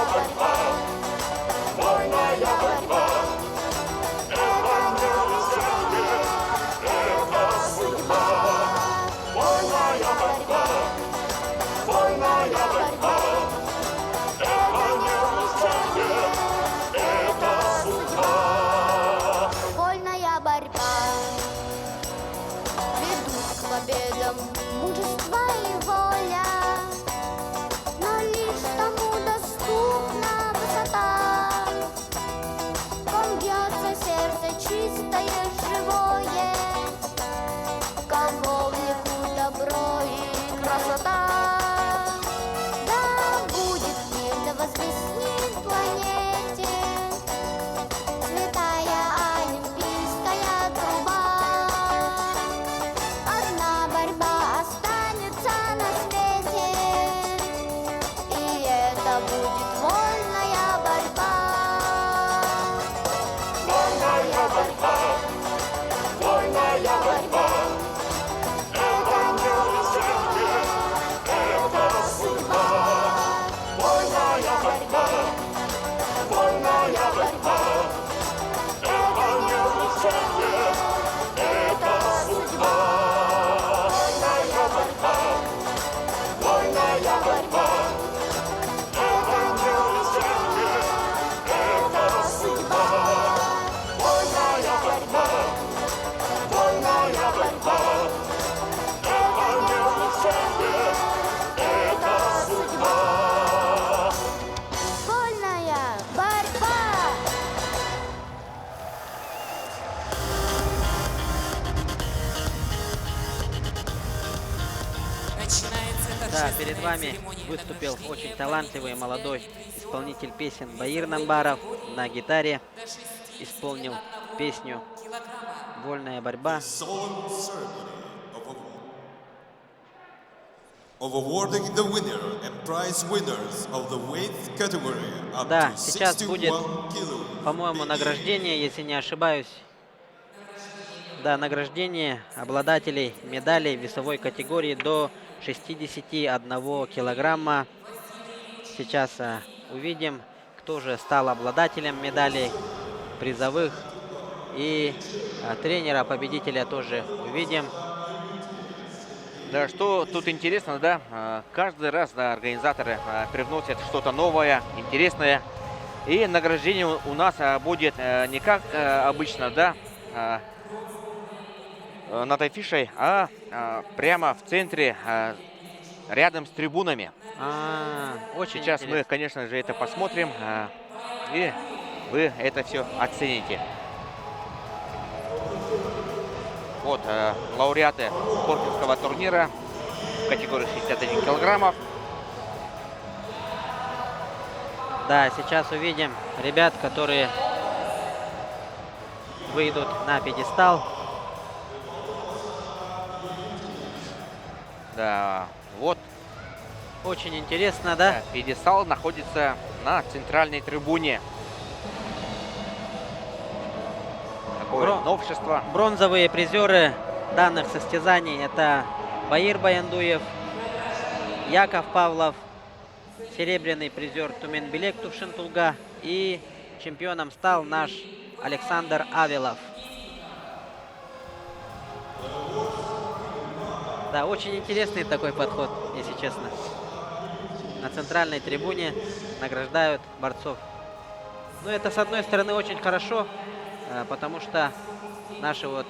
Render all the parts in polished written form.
борьба, вольная борьба. Это не решение, это судьба. Вольная борьба, вольная борьба. Это не решение, это судьба. Вольная борьба ведут к победам мужество и воля, но лишь тому доступна высота. Ком бьется сердце чистое, живое, кого влекут добро и красота. Да будет мир, да возвеснит планете святая олимпийская труба. Одна борьба останется на свете, и это будет вольная борьба. Вольная борьба, вольная борьба. Это не решение, это судьба. Вольная борьба, вольная борьба. Это не решение, это судьба. Вольная борьба, вольная борьба. Это не решение, это судьба. Вольная борьба, вольная борьба. Это не решение, это судьба. Вольная борьба. Да, перед вами выступил очень талантливый молодой исполнитель песен Баир Намбаров на гитаре. Исполнил песню «Вольная борьба». Solemn ceremony of awarding the winner and prize winners of the weight category up Да, to сейчас 61 будет, kilo. по-моему, награждение, если не ошибаюсь. Да, награждение обладателей медалей весовой категории до 61 килограмма. Сейчас увидим, кто же стал обладателем медалей призовых. И тренера-победителя тоже увидим. Да, что тут интересно, да, каждый раз, да, организаторы привносят что-то новое, интересное. И награждение у нас будет не как обычно, да, над афишей, а прямо в центре, рядом с трибунами. Очень Сейчас мы, интересно. конечно же, это посмотрим, и вы это все оцените. Вот лауреаты Коркинского турнира в категории 61 килограммов. Да, сейчас увидим ребят, которые выйдут на пьедестал. Да, вот Очень интересно, да? пьедестал находится на центральной трибуне. Такое новшество. Бронзовые призеры данных состязаний — это Баир Баяндуев, Яков Павлов, серебряный призер Туменбилек Тувшин-Тулга, и чемпионом стал наш Александр Авелов. Да, очень интересный такой подход, если честно. На центральной трибуне награждают борцов. Ну, это, с одной стороны, очень хорошо, потому что наши вот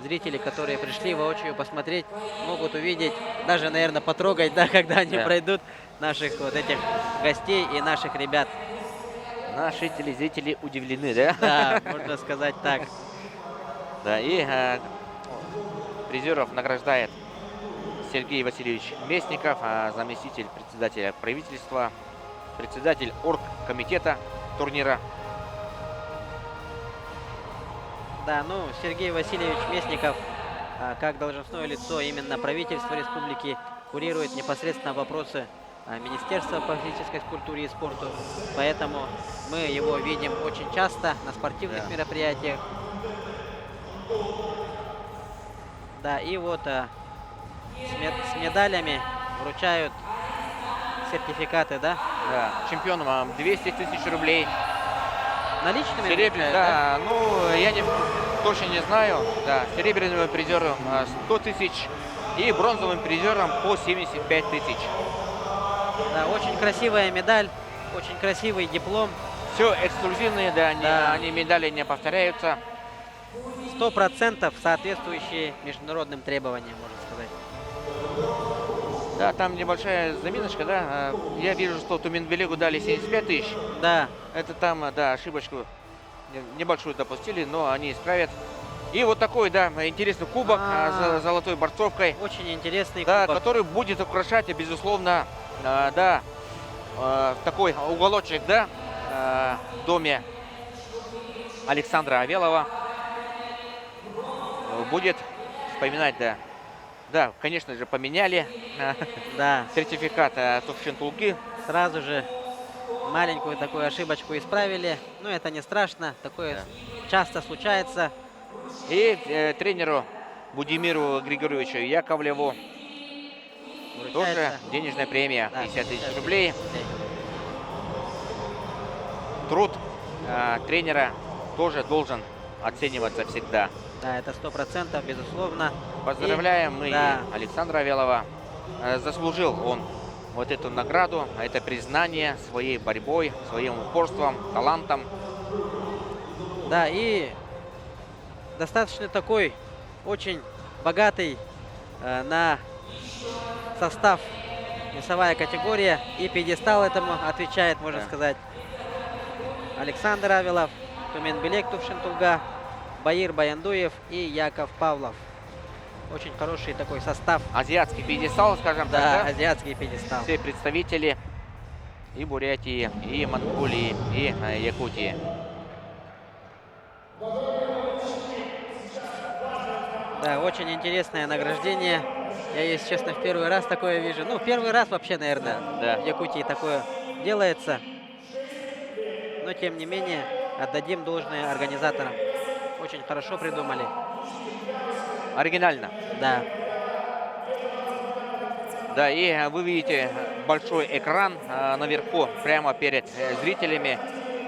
зрители, которые пришли воочию посмотреть, могут увидеть, даже, наверное, потрогать, да, когда они пройдут, наших вот этих гостей и наших ребят. Наши телезрители удивлены, да? Да, можно сказать так. Да, и призеров награждает Сергей Васильевич Местников, заместитель председателя правительства, председатель оргкомитета турнира. Да, ну, Сергей Васильевич Местников, как должностное лицо именно правительства республики, курирует непосредственно вопросы Министерства по физической культуре и спорту. Поэтому мы его видим очень часто на спортивных мероприятиях. Да, и вот с медалями вручают сертификаты, да? Да, чемпионом 200 тысяч рублей. Наличными? Серебряный, получают, да, ну, я точно не знаю. Да, серебряным призером 100 тысяч и бронзовым призером по 75 тысяч. Да, очень красивая медаль, очень красивый диплом. Все эксклюзивные, да, Да. они медали не повторяются. 100% соответствующие международным требованиям, можно сказать. Да, там небольшая заминочка, да. Я вижу, что Туменбелегу дали 75 тысяч. Да, Это там, да, ошибочку небольшую допустили, но они исправят. И вот такой, да, интересный кубок с золотой борцовкой, очень интересный да, кубок. который будет украшать, безусловно, да, такой уголочек, да, в доме Александра Авелова. Будет вспоминать, да. Да, конечно же, поменяли Да, сертификат Тувшин-Тулги. сразу же маленькую такую ошибочку исправили. Но это не страшно, такое часто случается. И тренеру Будимиру Григорьевичу Яковлеву тоже Вручается. денежная премия Да, 50 тысяч 50 рублей. рублей. Труд тренера тоже должен оцениваться всегда. Да, это 100%, безусловно. Поздравляем мы да. Александра Авелова. Заслужил он вот эту награду, это признание своей борьбой, своим упорством, талантом. Да, и достаточно такой очень богатый на состав весовая категория. И пьедестал этому отвечает, можно Да. сказать. Александр Авелов, Туменбелек Тувшин-Тулга, Баир Баяндуев и Яков Павлов. Очень хороший такой состав. Азиатский пьедестал, скажем Да, так, да? азиатский пьедестал. Все представители и Бурятии, и Монголии, и Якутии. Да, очень интересное награждение. Я, если честно, в первый раз такое вижу. Ну, первый раз вообще, наверное, Да. в Якутии такое делается. Но, тем не менее, отдадим должное организаторам. Очень хорошо придумали. Оригинально. Да, Да, и вы видите большой экран наверху, прямо перед зрителями.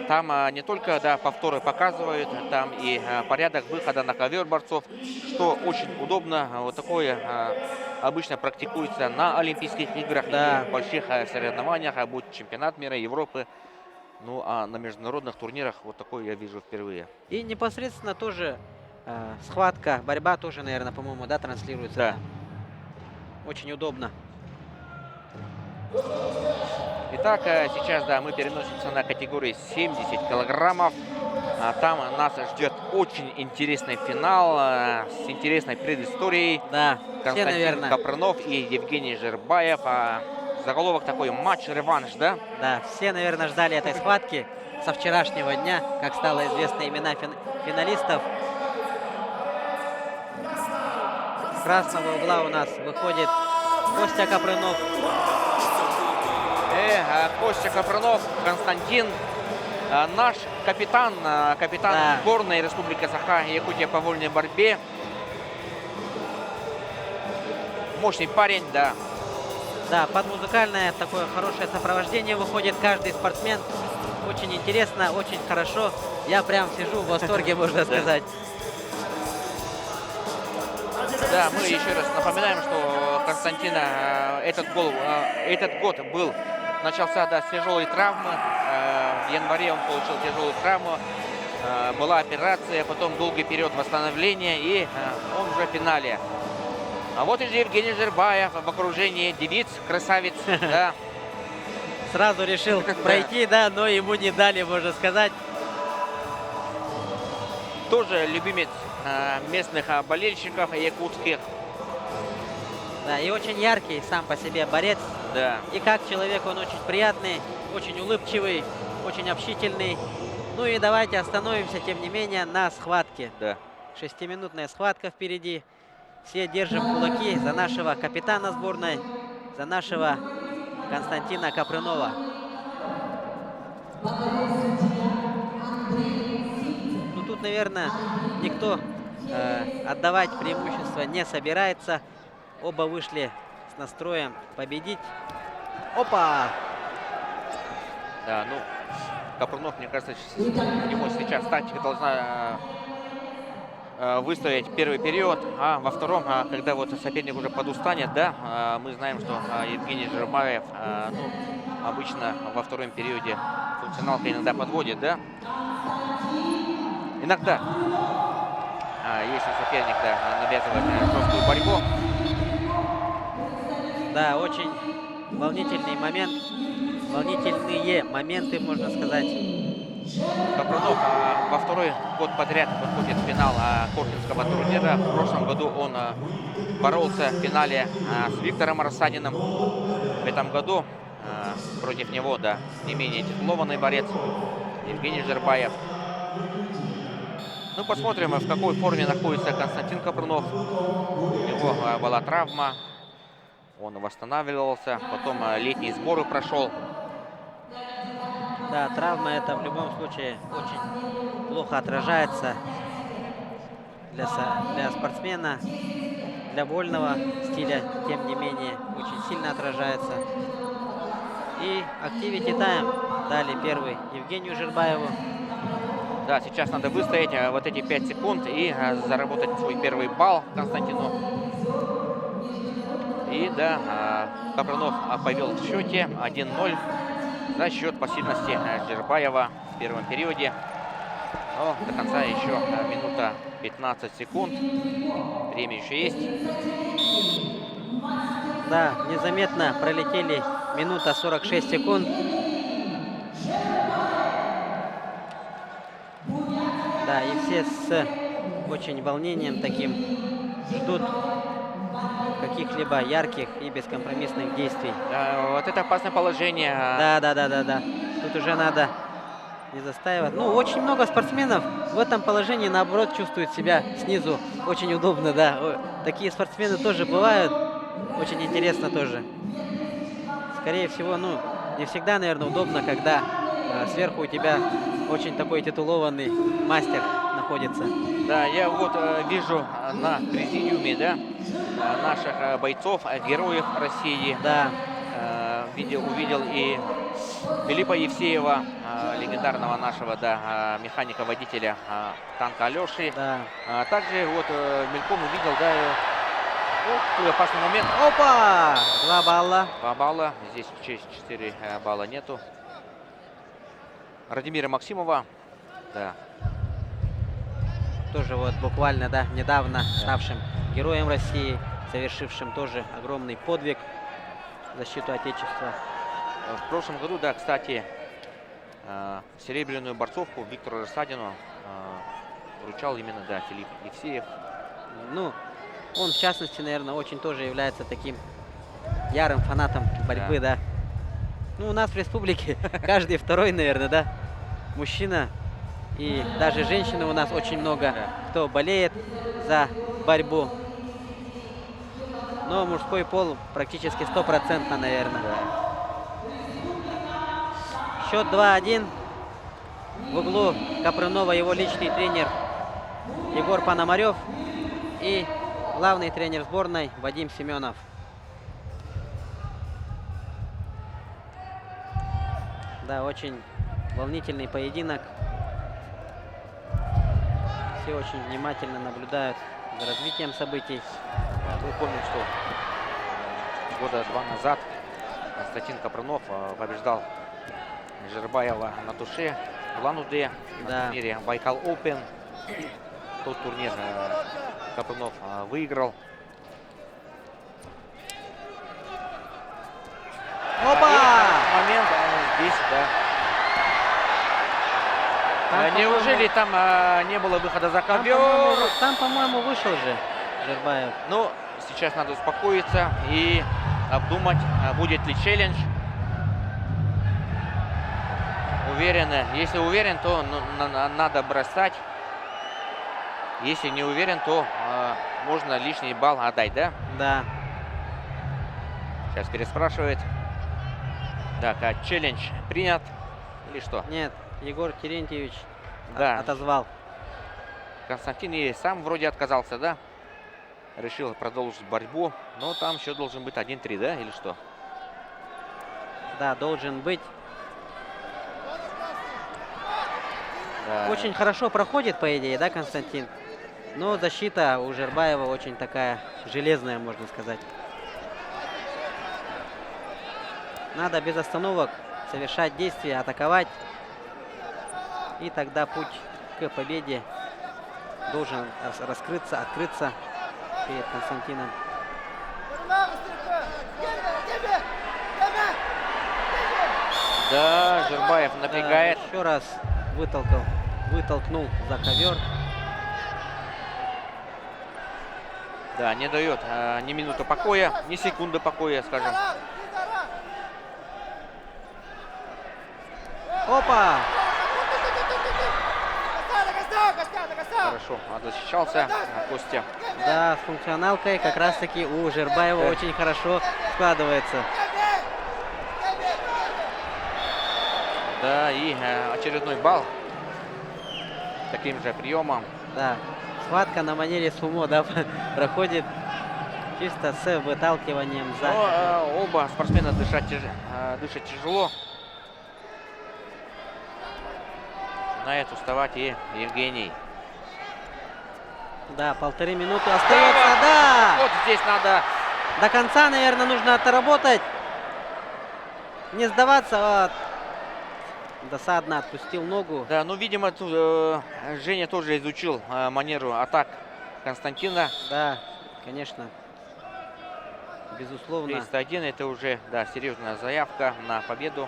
Там не только, да, повторы показывают, там и порядок выхода на ковер борцов, что очень удобно. Вот такое обычно практикуется на Олимпийских играх, Да. и больших соревнованиях, будь чемпионат мира, Европы. Ну, а на международных турнирах вот такое я вижу впервые. и непосредственно тоже схватка, борьба тоже, наверное, по-моему, да, транслируется. Да. Очень удобно. Итак, сейчас, да, мы переносимся на категории 70 килограммов. Там нас ждет очень интересный финал с интересной предысторией. Да, все, Константин наверное, Капранов и Евгений Жербаев. Заголовок такой: матч-реванш, да? да, все, наверное, ждали этой схватки со вчерашнего дня, как стало известно имена финалистов. С красного угла у нас выходит Костя Капранов. Костя Капранов, Константин, наш капитан, Да. сборной Республики Саха-Якутия по вольной борьбе. Мощный парень, да. Да, под музыкальное такое хорошее сопровождение выходит каждый спортсмен. Очень интересно, очень хорошо. Я прям сижу в восторге, можно сказать. Да, мы еще раз напоминаем, что Константина этот год начался, да, с тяжелой травмы. В январе он получил тяжелую травму. Была операция, потом долгий период восстановления, и он уже в финале. А вот и Евгений Жербаев в окружении девиц, красавиц, да. Сразу решил пройти, да, но ему не дали, можно сказать. Тоже любимец местных болельщиков якутских. Да, и очень яркий сам по себе борец. Да. И как человек он очень приятный, очень улыбчивый, очень общительный. Ну и давайте остановимся, тем не менее, на схватке. Да. 6-минутная схватка впереди. Все держим кулаки за нашего капитана сборной, за нашего Константина Капранова. Ну тут, наверное, никто отдавать преимущество не собирается. Оба вышли с настроем победить. Опа! Да, ну, Капрунов, мне кажется, у него сейчас тактика должна выстоять первый период, а во втором, когда вот соперник уже подустанет, да, мы знаем, что Евгений Жербаев, ну, обычно во втором периоде функционалка иногда подводит, да. Иногда, если соперник, да, навязывает жесткую борьбу. Да, очень волнительный момент. Волнительные моменты, можно сказать. Капрунов во второй год подряд выходит в финал Коркинского турнира. В прошлом году он боролся в финале с Виктором Рассадиным. В этом году против него, да, не менее титулованный борец Евгений Жербаев. Ну, посмотрим, в какой форме находится Константин Капрунов. У него была травма, он восстанавливался, потом летние сборы прошел. Да, травма это в любом случае очень плохо отражается для спортсмена, для вольного стиля, тем не менее, очень сильно отражается. И Activity Time дали первый Евгению Жербаеву. Да, сейчас надо выстоять вот эти 5 секунд и заработать свой первый балл Константину. И да, Капрунов повел в счете 1-0 за счет пассивности Жербаева в первом периоде. Но до конца еще минута 15 секунд. Время еще есть. Да, незаметно пролетели минута 46 секунд. Да, и все с очень волнением таким ждут каких-либо ярких и бескомпромиссных действий. Вот это опасное положение. Да. Тут уже надо не застаивать. Ну, очень много спортсменов в этом положении, наоборот, чувствуют себя снизу очень удобно, да. Такие спортсмены тоже бывают. Очень интересно тоже. Скорее всего, ну, не всегда, наверное, удобно, когда сверху у тебя очень такой титулованный мастер находится. Да, я вот вижу на президиуме, да, наших бойцов, героев России. Да. Увидел и Филиппа Евсеева, легендарного нашего, да, механика-водителя танка Алеши. Да. Также вот мельком увидел, да, такой опасный момент. Опа! 2 балла. 2 балла. Здесь 4 балла нету. Радимира Максимова. Да. Тоже вот буквально, да, недавно ставшим героем России, совершившим тоже огромный подвиг в защиту Отечества. В прошлом году, да, кстати, серебряную борцовку Виктору Рассадину вручал именно, да, Филипп Евсеев. Ну, он, в частности, наверное, очень тоже является таким ярым фанатом борьбы, да. Ну, у нас в республике каждый второй, наверное, да, мужчина. И даже женщины у нас очень много, кто болеет за борьбу. Но мужской пол практически 100%, наверное. Счет 2-1. В углу Капрунова его личный тренер Егор Пономарев и главный тренер сборной Вадим Семенов. Да, очень волнительный поединок. Все очень внимательно наблюдают за развитием событий. Мы помним, что года 2 назад Константин Капрунов побеждал Жербаева на туше в Улан-Удэ на турнире Байкал Open. Тот турнир Капрунов выиграл. Опа! Момент здесь, да. Неужели там не было выхода за ковер? Там, по-моему, вышел же Жербаев. Ну, сейчас надо успокоиться и обдумать, будет ли челлендж. Уверен, если уверен, то надо бросать. Если не уверен, то можно лишний балл отдать, да? Да. Сейчас переспрашивает. Так, челлендж принят или что? Нет, Егор Терентьевич Да. отозвал. Константин и сам вроде отказался, да? Решил продолжить борьбу. Но там счет должен быть 1-3, да? Или что? Да, должен быть. Да. Очень хорошо проходит, по идее, да, Константин? Но защита у Жербаева очень такая железная, можно сказать. Надо без остановок совершать действия, атаковать. И тогда путь к победе должен раскрыться, открыться перед Константином. Да, Жербаев напрягает. Еще раз вытолкнул за ковер. Да, не дает ни минуты покоя, ни секунды покоя, скажем. Опа! Хорошо защищался Костя. Да, с функционалкой как раз таки у Жербаева очень хорошо складывается. Да, и очередной балл таким же приемом. Да, схватка на манере сумо, да, проходит чисто с выталкиванием за. Но оба спортсмена дышат тяжело. Начинает уставать и Евгений. Да, 1,5 минуты остается, да! Вот здесь надо. До конца, наверное, нужно отработать. Не сдаваться. А досадно отпустил ногу. Да, ну, видимо, тут, Женя тоже изучил манеру атак Константина. Да, конечно. Безусловно. 301 это уже, да, серьезная заявка на победу.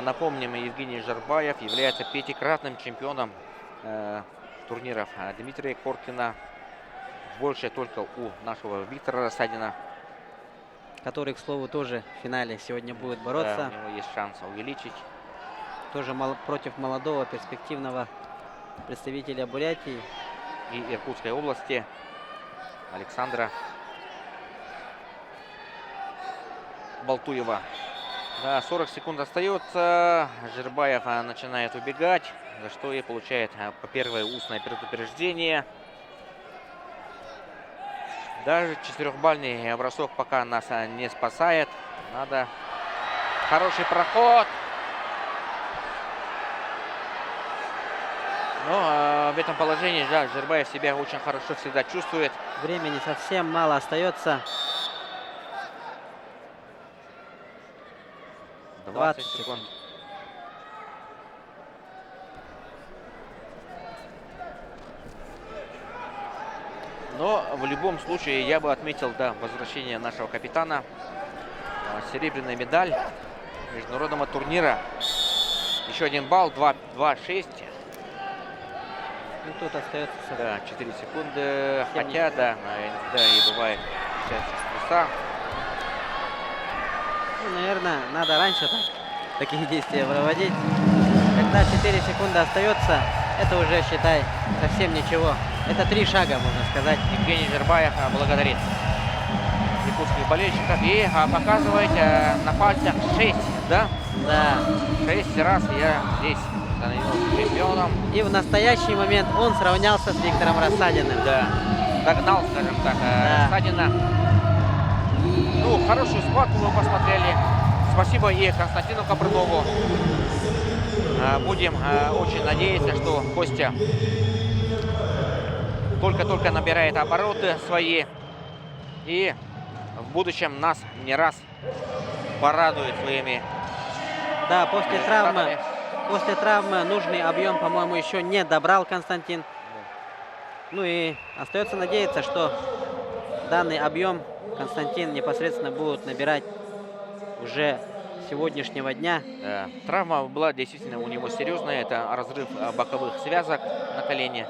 Напомним, Евгений Жербаев является 5-кратным чемпионом турниров Дмитрия Коркина. Больше только у нашего Виктора Рассадина. Который, к слову, тоже в финале сегодня будет Да, бороться. у него есть шанс увеличить. Тоже против молодого перспективного представителя Бурятии. И Иркутской области Александра Балтуева. Да, 40 секунд остается. Жербаев начинает убегать, за что и получает по первое устное предупреждение. Даже 4-бальный бросок пока нас не спасает. Надо хороший проход. Но в этом положении, да, Жербаев себя очень хорошо всегда чувствует. Времени совсем мало остается. 20 секунд. Но в любом случае я бы отметил, да, возвращение нашего капитана. Серебряная медаль международного турнира. Еще один балл, 2-6. Ну, тут остается Да, 4 секунды. Хотя, да, иногда и бывает чудеса. Ну, наверное, надо раньше такие действия проводить. Когда 4 секунды остается, это уже, считай, совсем ничего. Это 3 шага, можно сказать. Евгений Жербаев благодарит якутских болельщиков и показывает на пальцах 6, да? Да. 6 раз я здесь становился чемпионом. И в настоящий момент он сравнялся с Виктором Рассадиным. Да, догнал, скажем так, Рассадина. Ну, хорошую схватку мы посмотрели. Спасибо и Константину Копрынову. Будем очень надеяться, что Костя только-только набирает обороты свои и в будущем нас не раз порадует своими. Да, после травмы нужный объем, по-моему, еще не добрал Константин. Ну и остается надеяться, что данный объем Константин непосредственно будет набирать уже сегодняшнего дня. Да. Травма была действительно у него серьезная. Это разрыв боковых связок на колене.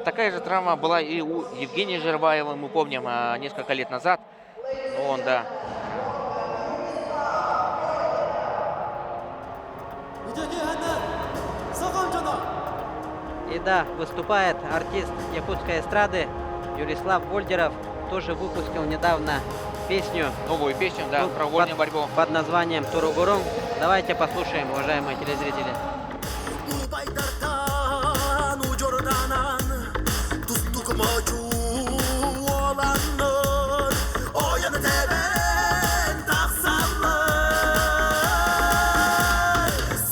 Такая же травма была и у Евгения Жербаева. Мы помним, несколько лет назад. Он, да. И да, выступает артист якутской эстрады Юрислав Вольдеров. Тоже выпустил недавно песню. Новую песню, да, про вольную борьбу. Под названием «Туругурун». Давайте послушаем, уважаемые телезрители.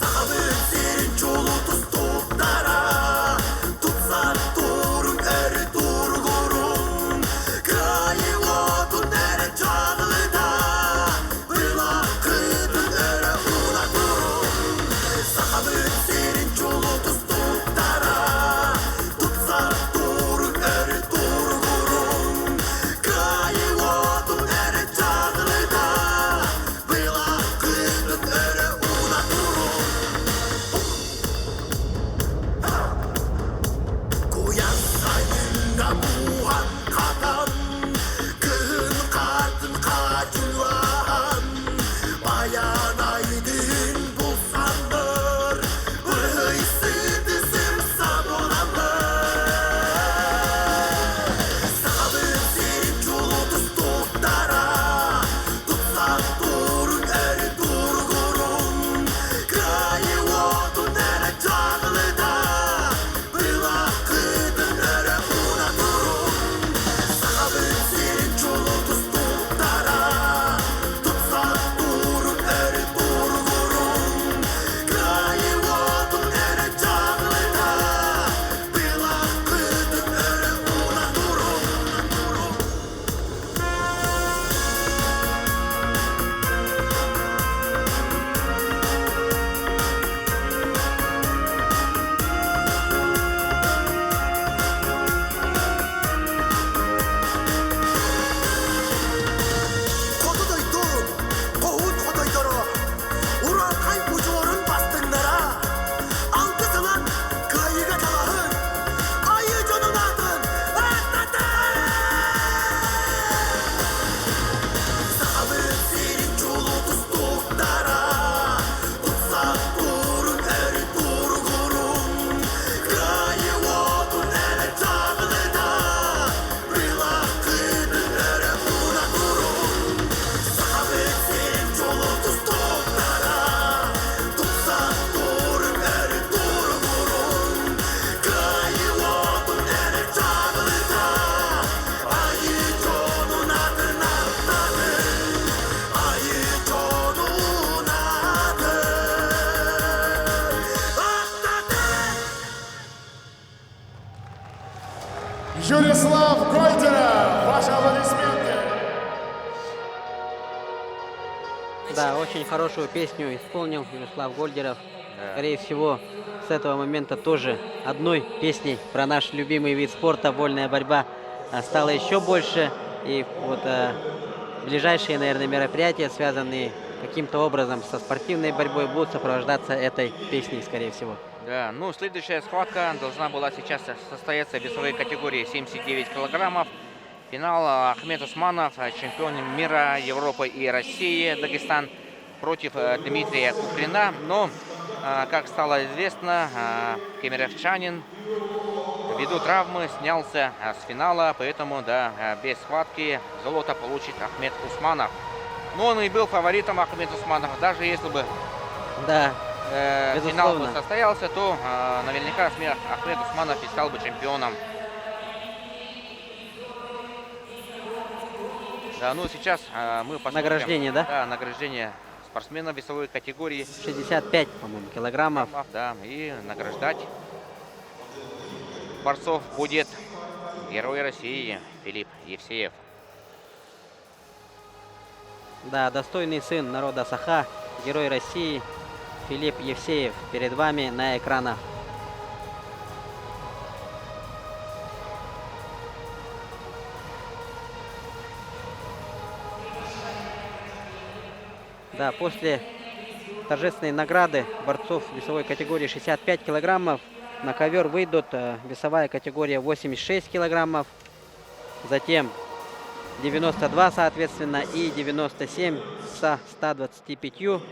Sağlık serin çolu tuz tut dara Юрислав Гольдеров. Ваши аплодисменты. Да, очень хорошую песню исполнил Юрислав Гольдеров. Да. Скорее всего, с этого момента тоже одной песней про наш любимый вид спорта, вольная борьба, стало еще больше. И вот ближайшие, наверное, мероприятия, связанные каким-то образом со спортивной борьбой, будут сопровождаться этой песней, скорее всего. Да, ну следующая схватка должна была сейчас состояться в весовой категории 79 килограммов. Финал Ахмед Усманов, чемпион мира, Европы и России, Дагестан, против Дмитрия Куприна. Но, как стало известно, кемеровчанин ввиду травмы снялся с финала, поэтому да, без схватки золото получит Ахмед Усманов. Но он и был фаворитом Ахмед Усманов, даже если бы Да, финал бы безусловно. состоялся, то наверняка Ахмед Усманов и стал бы чемпионом. Да, ну сейчас мы посмотрим. Награждение, да? Да, награждение спортсмена весовой категории. 65, по-моему, килограммов. Да, и награждать борцов будет герой России Филипп Евсеев. Да, достойный сын народа Саха, герой России Филипп Евсеев перед вами на экранах. Да, после торжественной награды борцов весовой категории 65 килограммов на ковер выйдут весовая категория 86 килограммов, затем 92, соответственно, и 97 со 125.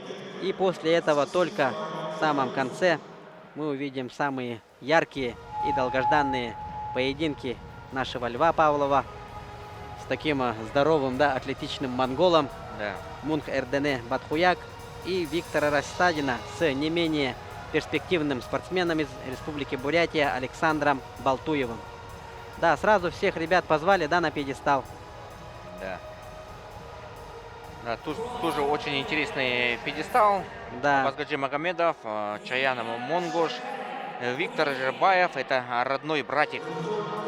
И после этого только в самом конце мы увидим самые яркие и долгожданные поединки нашего Льва Павлова с таким здоровым, да, атлетичным монголом Да. Мунх Эрдене Батхуяк и Виктора Растадина с не менее перспективным спортсменом из Республики Бурятия Александром Балтуевым. Да, сразу всех ребят позвали, да, на пьедестал. Да. Да, тут тоже очень интересный пьедестал. Да, Базгаджи Магомедов, Чаян Монгош, Виктор Жербаев, это родной братик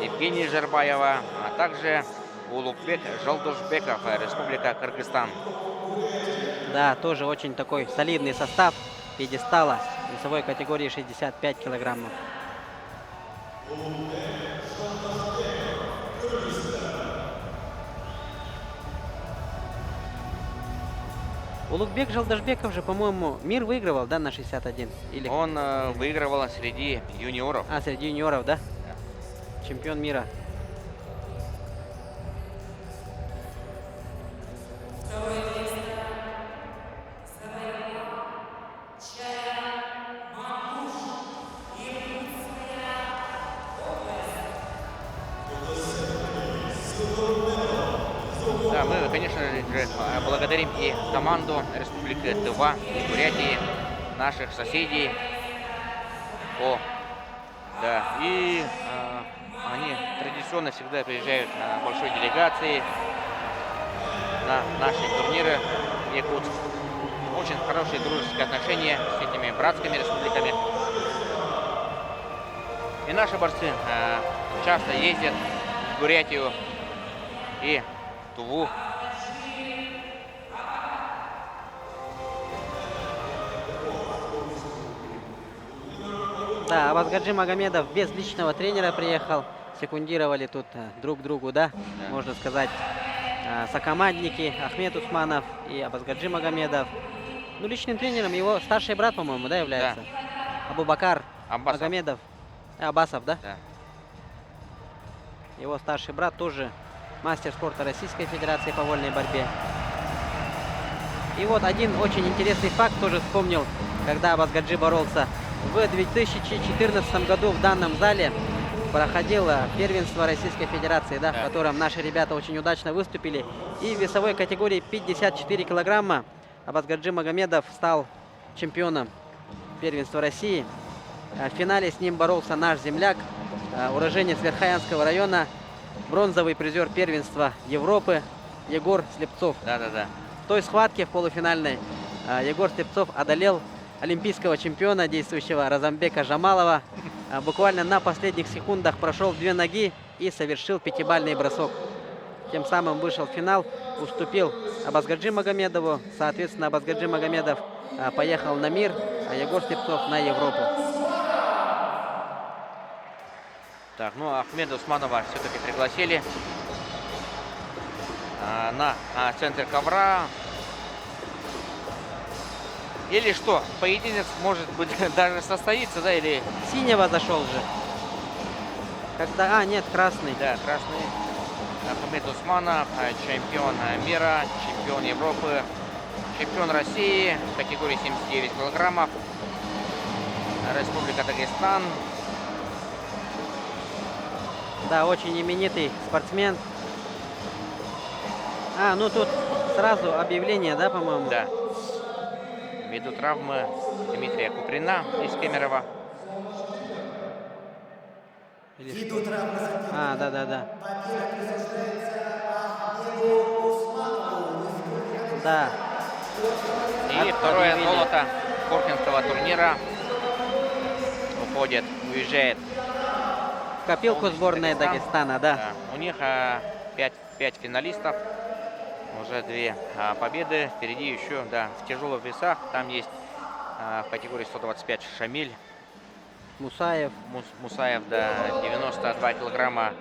Евгения Жербаева, а также Улукбек Жалдошбеков, Республика Кыргызстан. да, тоже очень такой солидный состав пьедестала весовой категории 65 килограммов. Улугбек Жалдашбеков же, по-моему, мир выигрывал, да, на 61? Или... Он выигрывал среди юниоров. среди юниоров, да? Чемпион мира. Да, мы, конечно же, благодарим и команду Республики Тыва, и Бурятии, наших соседей. Да, и они традиционно всегда приезжают большой делегацией на наши турниры в Якутск. Очень хорошие дружеские отношения с этими братскими республиками. И наши борцы часто ездят в Бурятию и Туву. Да, Абазгаджи Магомедов без личного тренера приехал. Секундировали тут друг другу, да, можно сказать, сокомандники Ахмед Усманов и Абазгаджи Магомедов. Ну, личным тренером его старший брат, по-моему, да, является? Абубакар Аббасов. Магомедов. Аббасов, да? Да. Его старший брат тоже мастер спорта Российской Федерации по вольной борьбе. И вот один очень интересный факт тоже вспомнил, когда Абазгаджи боролся. В 2014 году в данном зале проходило первенство Российской Федерации, да, в котором наши ребята очень удачно выступили. И в весовой категории 54 килограмма Абазгаджи Магомедов стал чемпионом первенства России. В финале с ним боролся наш земляк, уроженец Верхоянского района, бронзовый призер первенства Европы Егор Слепцов. Да. В той схватке в полуфинальной Егор Слепцов одолел олимпийского чемпиона, действующего Разамбека Жамалова, буквально на последних секундах прошел в 2 ноги и совершил 5-бальный бросок. Тем самым вышел в финал, уступил Абазгаджи Магомедову. Соответственно, Абазгаджи Магомедов поехал на мир, а Егор Слепцов на Европу. Так, ну Ахмеда Усманова все-таки пригласили на центр ковра. Или что, поединок может быть даже состоится, да, или... Синего зашел же. Когда... нет, красный. Да, красный. Ахмед Усманов, чемпион мира, чемпион Европы, чемпион России в категории 79 килограммов. Республика Дагестан. Да, очень именитый спортсмен. Ну тут сразу объявление, да, по-моему? Да. Ввиду травмы Дмитрия Куприна из Кемерово. Да. Да. И второе золото Коркинского турнира уезжает В копилку сборной Дагестана, да. У них 5 финалистов, уже 2 победы. Впереди еще, да, в тяжелых весах. Там есть в категории 125 Шамиль. Мусаев. Мусаев, да, 92 килограмма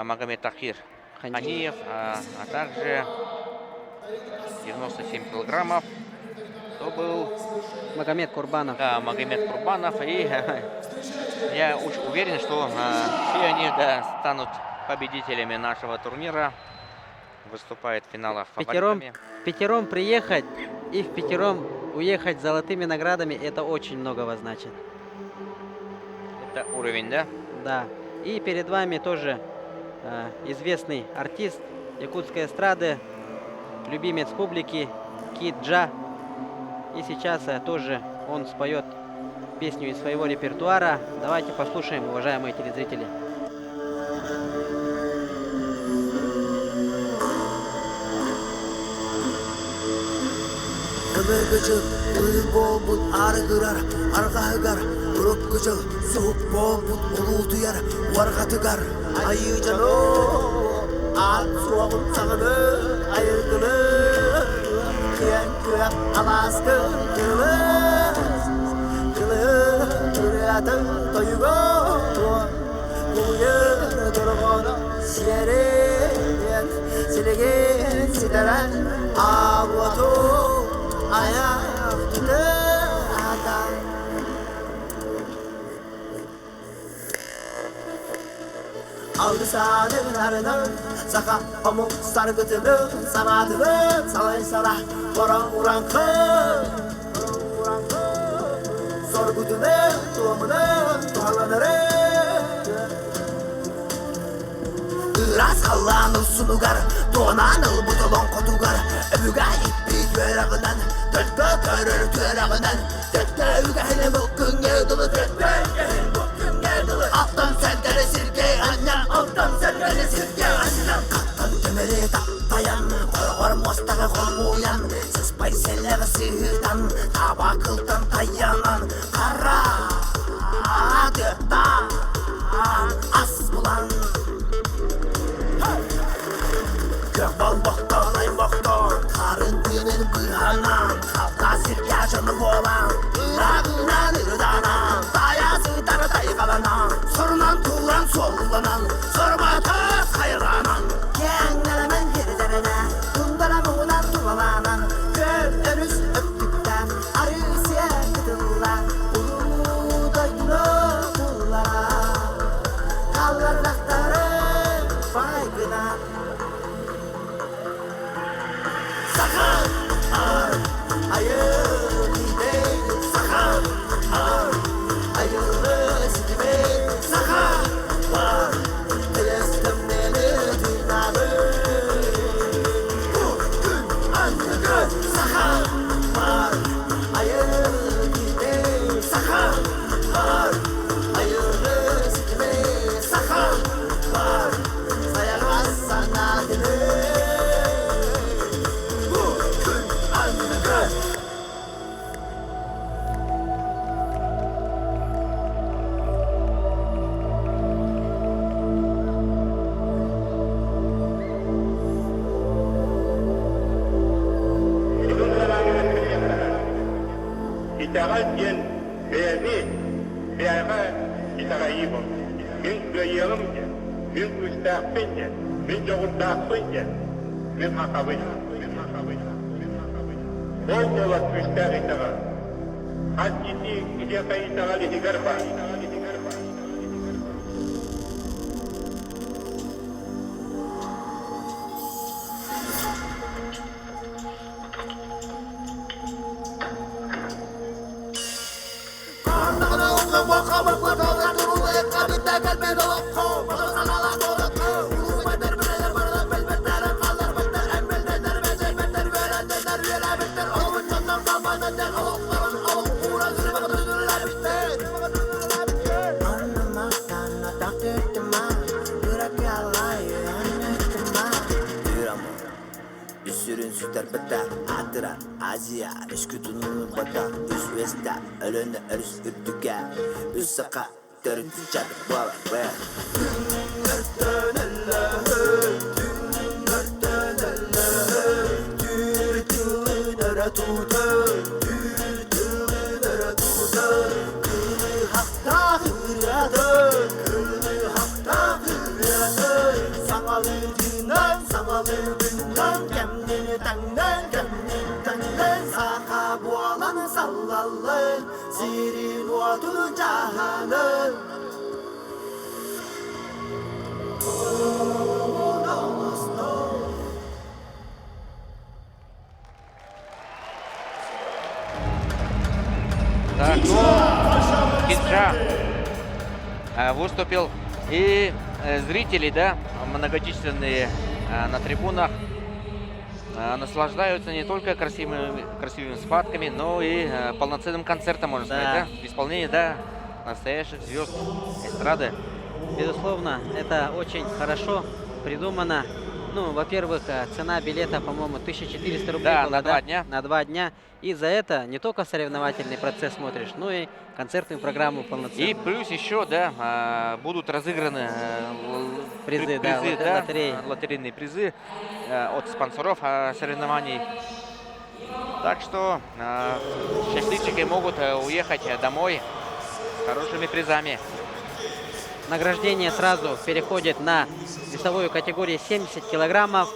Магомед Тахир Ханиев, а также 97 килограммов. Кто был? Магомед Курбанов. Да, Магомед Курбанов. И я уверен, что все они, да, станут победителями нашего турнира. Выступают в финалах фаворитами. Пятером приехать и в пятером уехать с золотыми наградами, это очень многого значит. Это уровень, да? Да. И перед вами тоже известный артист якутской эстрады, любимец публики Кид Джа. И сейчас тоже он споет песню из своего репертуара. Давайте послушаем, уважаемые телезрители. Ömürgücü, uyul bol arı kırar, arka hıgar, durup gücü, soğuk bol ulu duyar, varga tıgar. Ayı canı, at soğuk sağını, ayırgını, kiyen kıyak alaskı, kılız, kırıyatın toyuğu, kuyur durğunu, siyerin, silegen sideren, avatu. Aldı sağlıklarını, saka pamuk sargıtını, sanatını, salay salah, koran uran kız. Sorgutunu, tuğumunu, tuhalanırı. Iras kallanır sunugar, donanıl butulon kotugar. Öbüga ipik verağından, dörtte törür törağından. Dörtte ügahine mıkkın geldiği, dörtte ügahine mıkkın geldiği. Alttan sendere sirke annem, alttan sendere sirke annem. Kalktan temeli tayan, koygar mostağı kolmuyan. Sıspay selleri sihirdan, tabakıldan tayanan. Kara dörttan, as bulan. Gökbal boktan, ay boktan, karın günün bıhanan, kalta sirke canı boğulan, ırağından ırdanan, dayası darı dayıqalanan, sorunan tuğran solullanan, sorbatı sayılanan. Kendilemen hirderine, kundaramınan tulalanan, göl önüz öptükten, arı siye kıdıllar, ulu doyunu kullara, kallar daktarı baygına. Sakın ar, ayır gidelim. Sakın ar, ayırlı sidime. Sakın var, 이따가 연 배미 배가 이따가 이거 민그 영음제 민그 다 뺀제 민족은 다 뺀제 민 하카베 뭐가 트위스터 이따가 한지티 이제가 이따가 리가르바 Üsürün süter beter Atıra Azia Üsküdünün bata Üs vesta Ölünü örüs ürtüge Üs saka Törüntü çadır Bala ve Sirin waktu jahanan Так, ну, Кинджа выступил. И зрители, да, многочисленные на трибунах наслаждаются не только красивыми схватками, но и полноценным концертом, можно сказать, да? В исполнении, да, настоящих звезд эстрады. Безусловно, это очень хорошо придумано. Ну, во-первых, цена билета, по-моему, 1400 рублей Да, была, на 2 дня. На 2 дня. И за это не только соревновательный процесс смотришь, но и концертную программу полноценную. И плюс еще, да, будут разыграны Призы, да, лотереи. лотерейные призы от спонсоров соревнований. Так что счастливчики могут уехать домой с хорошими призами. Награждение сразу переходит на весовую категорию 70 килограммов.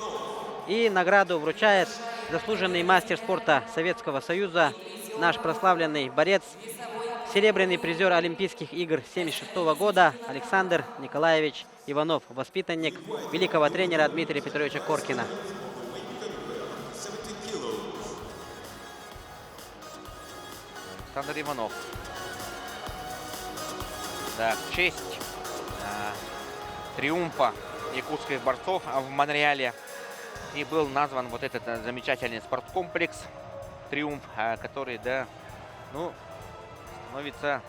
И награду вручает заслуженный мастер спорта Советского Союза, наш прославленный борец, серебряный призер Олимпийских игр 1976 года Александр Николаевич Иванов, воспитанник великого тренера Дмитрия Петровича Коркина. Александр Иванов. Да, в честь триумфа якутских борцов в Монреале и был назван вот этот замечательный спорткомплекс «Триумф», который, да, ну, становится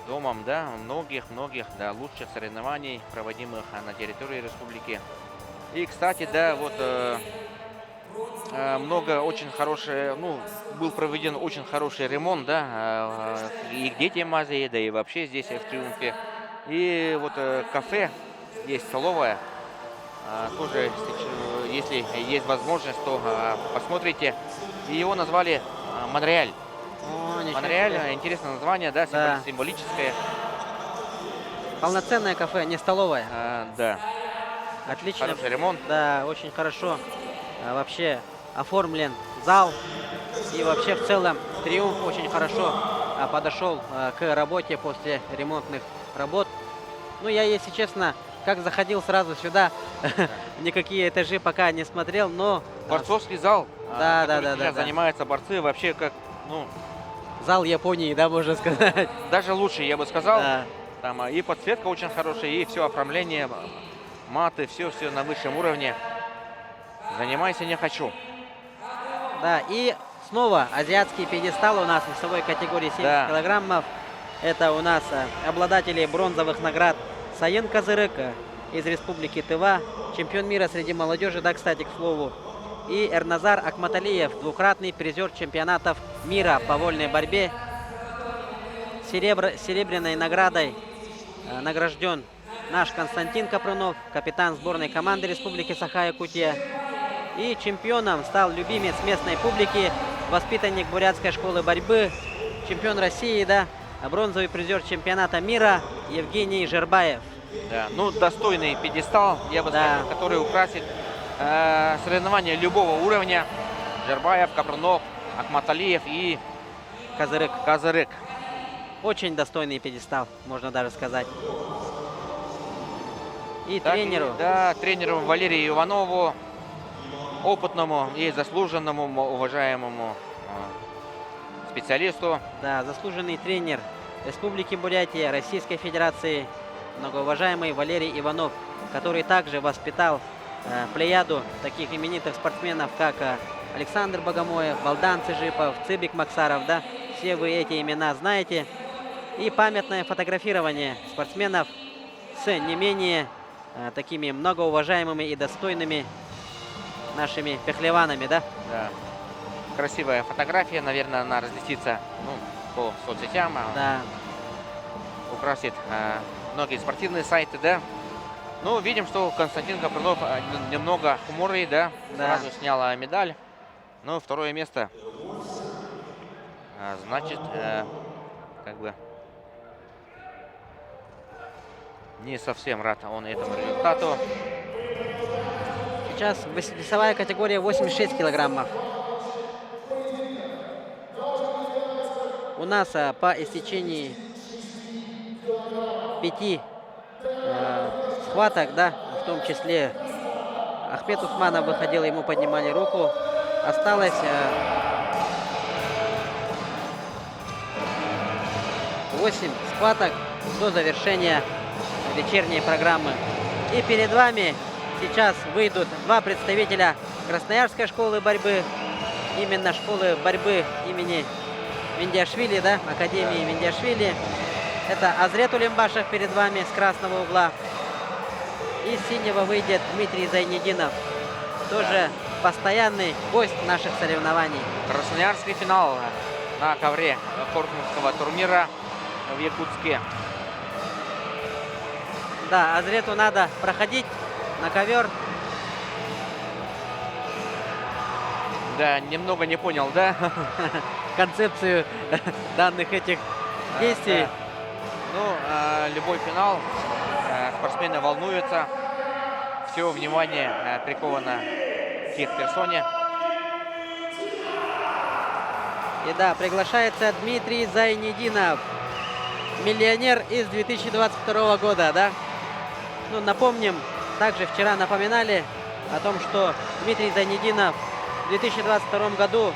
домом, да, многих, да, лучших соревнований, проводимых на территории республики. И, кстати, да, вот много очень хорошие, ну, был проведен очень хороший ремонт, да, и к детям Азии, да и вообще здесь в Триумфе. И вот кафе, есть столовая, тоже, если есть возможность, то посмотрите. И его назвали Монреаль. Монреаль, интересное название, да, Да. символическое. Полноценное кафе, не столовая. Да. Отлично. Хороший ремонт. Да, очень хорошо вообще оформлен зал. И вообще в целом Триумф очень хорошо подошел к работе после ремонтных работ. Ну, я, если честно, как заходил сразу сюда, никакие этажи пока не смотрел, но... Борцовский зал, Да, который да, сейчас занимаются борцы, вообще как, ну... Зал Японии, да, можно сказать. Даже лучше, я бы сказал. Да. Там и подсветка очень хорошая, и все оформление, маты, все на высшем уровне. Занимайся не хочу. Да, и снова азиатский пьедестал у нас в весовой категории 70 Да. килограммов. Это у нас обладатели бронзовых наград Саен Козырык из Республики Тыва, чемпион мира среди молодежи, да, кстати, к слову. И Эрназар Акматалиев, двукратный призер чемпионатов мира по вольной борьбе. Серебряной наградой награжден наш Константин Капрунов, капитан сборной команды Республики Саха-Якутия. И чемпионом стал любимец местной публики воспитанник бурятской школы борьбы, чемпион России, да, бронзовый призер чемпионата мира Евгений Жербаев. Да, ну, достойный пьедестал, я бы Да. сказал, который украсит соревнования любого уровня. Жербаев, Капранов, Ахматалиев и Казырык. Очень достойный пьедестал, можно даже сказать. И Так, тренеру. Да, тренеру Валерию Иванову, опытному и заслуженному, уважаемому специалисту. Да, заслуженный тренер Республики Бурятия, Российской Федерации, многоуважаемый Валерий Иванов, который также воспитал плеяду таких именитых спортсменов, как Александр Богомоев, Балдан Цыжипов, Цыбик Максаров, да, все вы эти имена знаете. И памятное фотографирование спортсменов с не менее такими многоуважаемыми и достойными нашими пехлеванами, да? Да. Красивая фотография, наверное, она разлетится по соцсетям, Да. украсит многие спортивные сайты, да. Ну, видим, что Константин Капранов немного хмурый, да, Да. сразу снял медаль. Ну, второе место. Значит, как бы не совсем рад он этому результату. Сейчас весовая категория 86 килограммов. У нас по истечении 5 схваток, да, в том числе Ахмед Усманов выходил, ему поднимали руку. Осталось 8 схваток до завершения вечерней программы. И перед вами сейчас выйдут два представителя Красноярской школы борьбы, именно школы борьбы имени Миндиашвили, да, Академии Миндиашвили. Это Азрет Улембашев перед вами с красного угла. И с синего выйдет Дмитрий Зайнединов, тоже постоянный гость наших соревнований. Красноярский финал на ковре Кортмутского турнира в Якутске. Да, Азрету надо проходить на ковер. Да, немного не понял, да? Концепцию данных этих действий. Да. Ну, любой финал, спортсмены волнуются, все внимание приковано к их персоне. И да, приглашается Дмитрий Зайнединов, миллионер из 2022 года, да? Ну, напомним, также вчера напоминали о том, что Дмитрий Зайнединов в 2022 году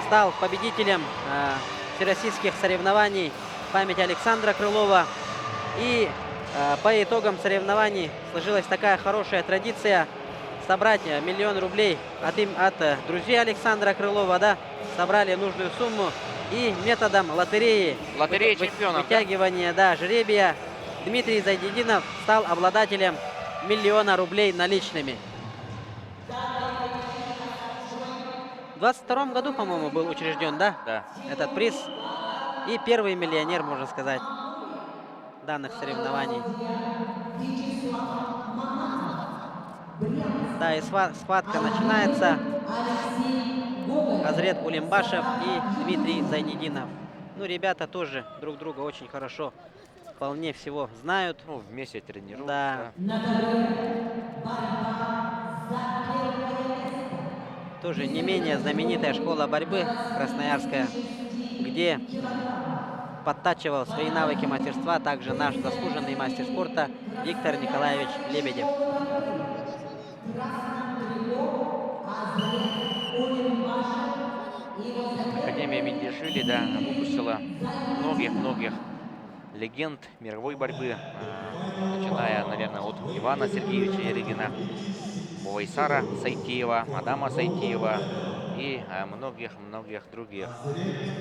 стал победителем всероссийских соревнований в память Александра Крылова. И по итогам соревнований сложилась такая хорошая традиция собрать 1 000 000 рублей от друзей Александра Крылова, да? Собрали нужную сумму и методом лотереи, Лотерея чемпионов, вытягивания, да, жребия, Дмитрий Зайнединов стал обладателем 1 000 000 рублей наличными. В 22 году, по-моему, был учрежден, да? Да. Этот приз. И первый миллионер, можно сказать, данных соревнований. Да, и схватка начинается. Азрет Улембашев и Дмитрий Зайнединов. Ну, ребята тоже друг друга очень хорошо, вполне всего знают. Ну, вместе тренируются. Да. Тоже не менее знаменитая школа борьбы красноярская, где подтачивал свои навыки мастерства также наш заслуженный мастер спорта Виктор Николаевич Лебедев. Академия Миндиашвили, да, выпустила многих легенд мировой борьбы, начиная, наверное, от Ивана Сергеевича Ерегина, Бувайсара Сайтиева, Адама Сайтиева и многих других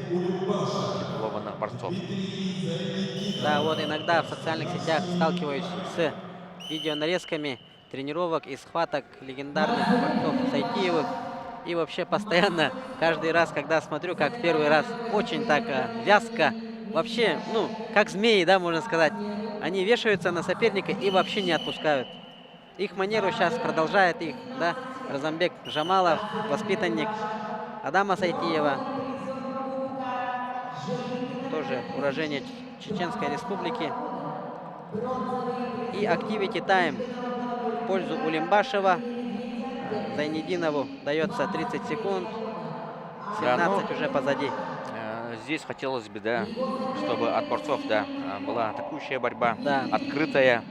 титулованных борцов. Да, вот иногда в социальных сетях сталкиваюсь с видеонарезками тренировок и схваток легендарных борцов Сайтиевых. И вообще постоянно, каждый раз, когда смотрю, как в первый раз, очень так вязко, вообще, ну, как змеи, да, можно сказать, они вешаются на соперника и вообще не отпускают. Их манеру сейчас продолжает их, да, Разамбек Жамалов, воспитанник Адама Сайтиева, тоже уроженец Чеченской Республики. И Activity Time в пользу Улимбашева. Зайнидинову дается 30 секунд, 17 уже позади. Здесь хотелось бы, да, чтобы от борцов, да, была атакующая борьба, Да. открытая,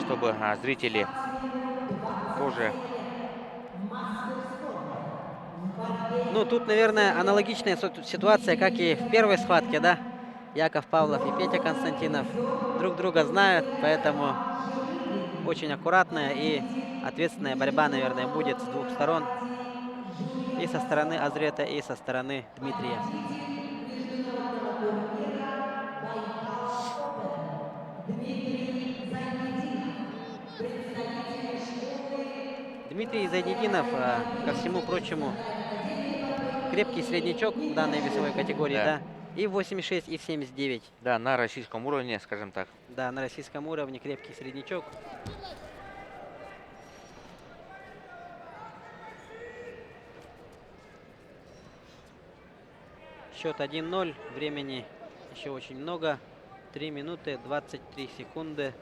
чтобы зрители тоже... Ну, тут, наверное, аналогичная ситуация, как и в первой схватке, да? Яков Павлов и Петя Константинов друг друга знают, поэтому очень аккуратная и ответственная борьба, наверное, будет с двух сторон. И со стороны Азрета, и со стороны Дмитрия. Дмитрий Зайнидинов, ко всему прочему, крепкий среднячок в данной весовой категории, Да. да? И в 86, и в 79. Да, на российском уровне, скажем так. Да, на российском уровне крепкий среднячок. Счет 1-0. Времени еще очень много. 3 минуты 23 секунды.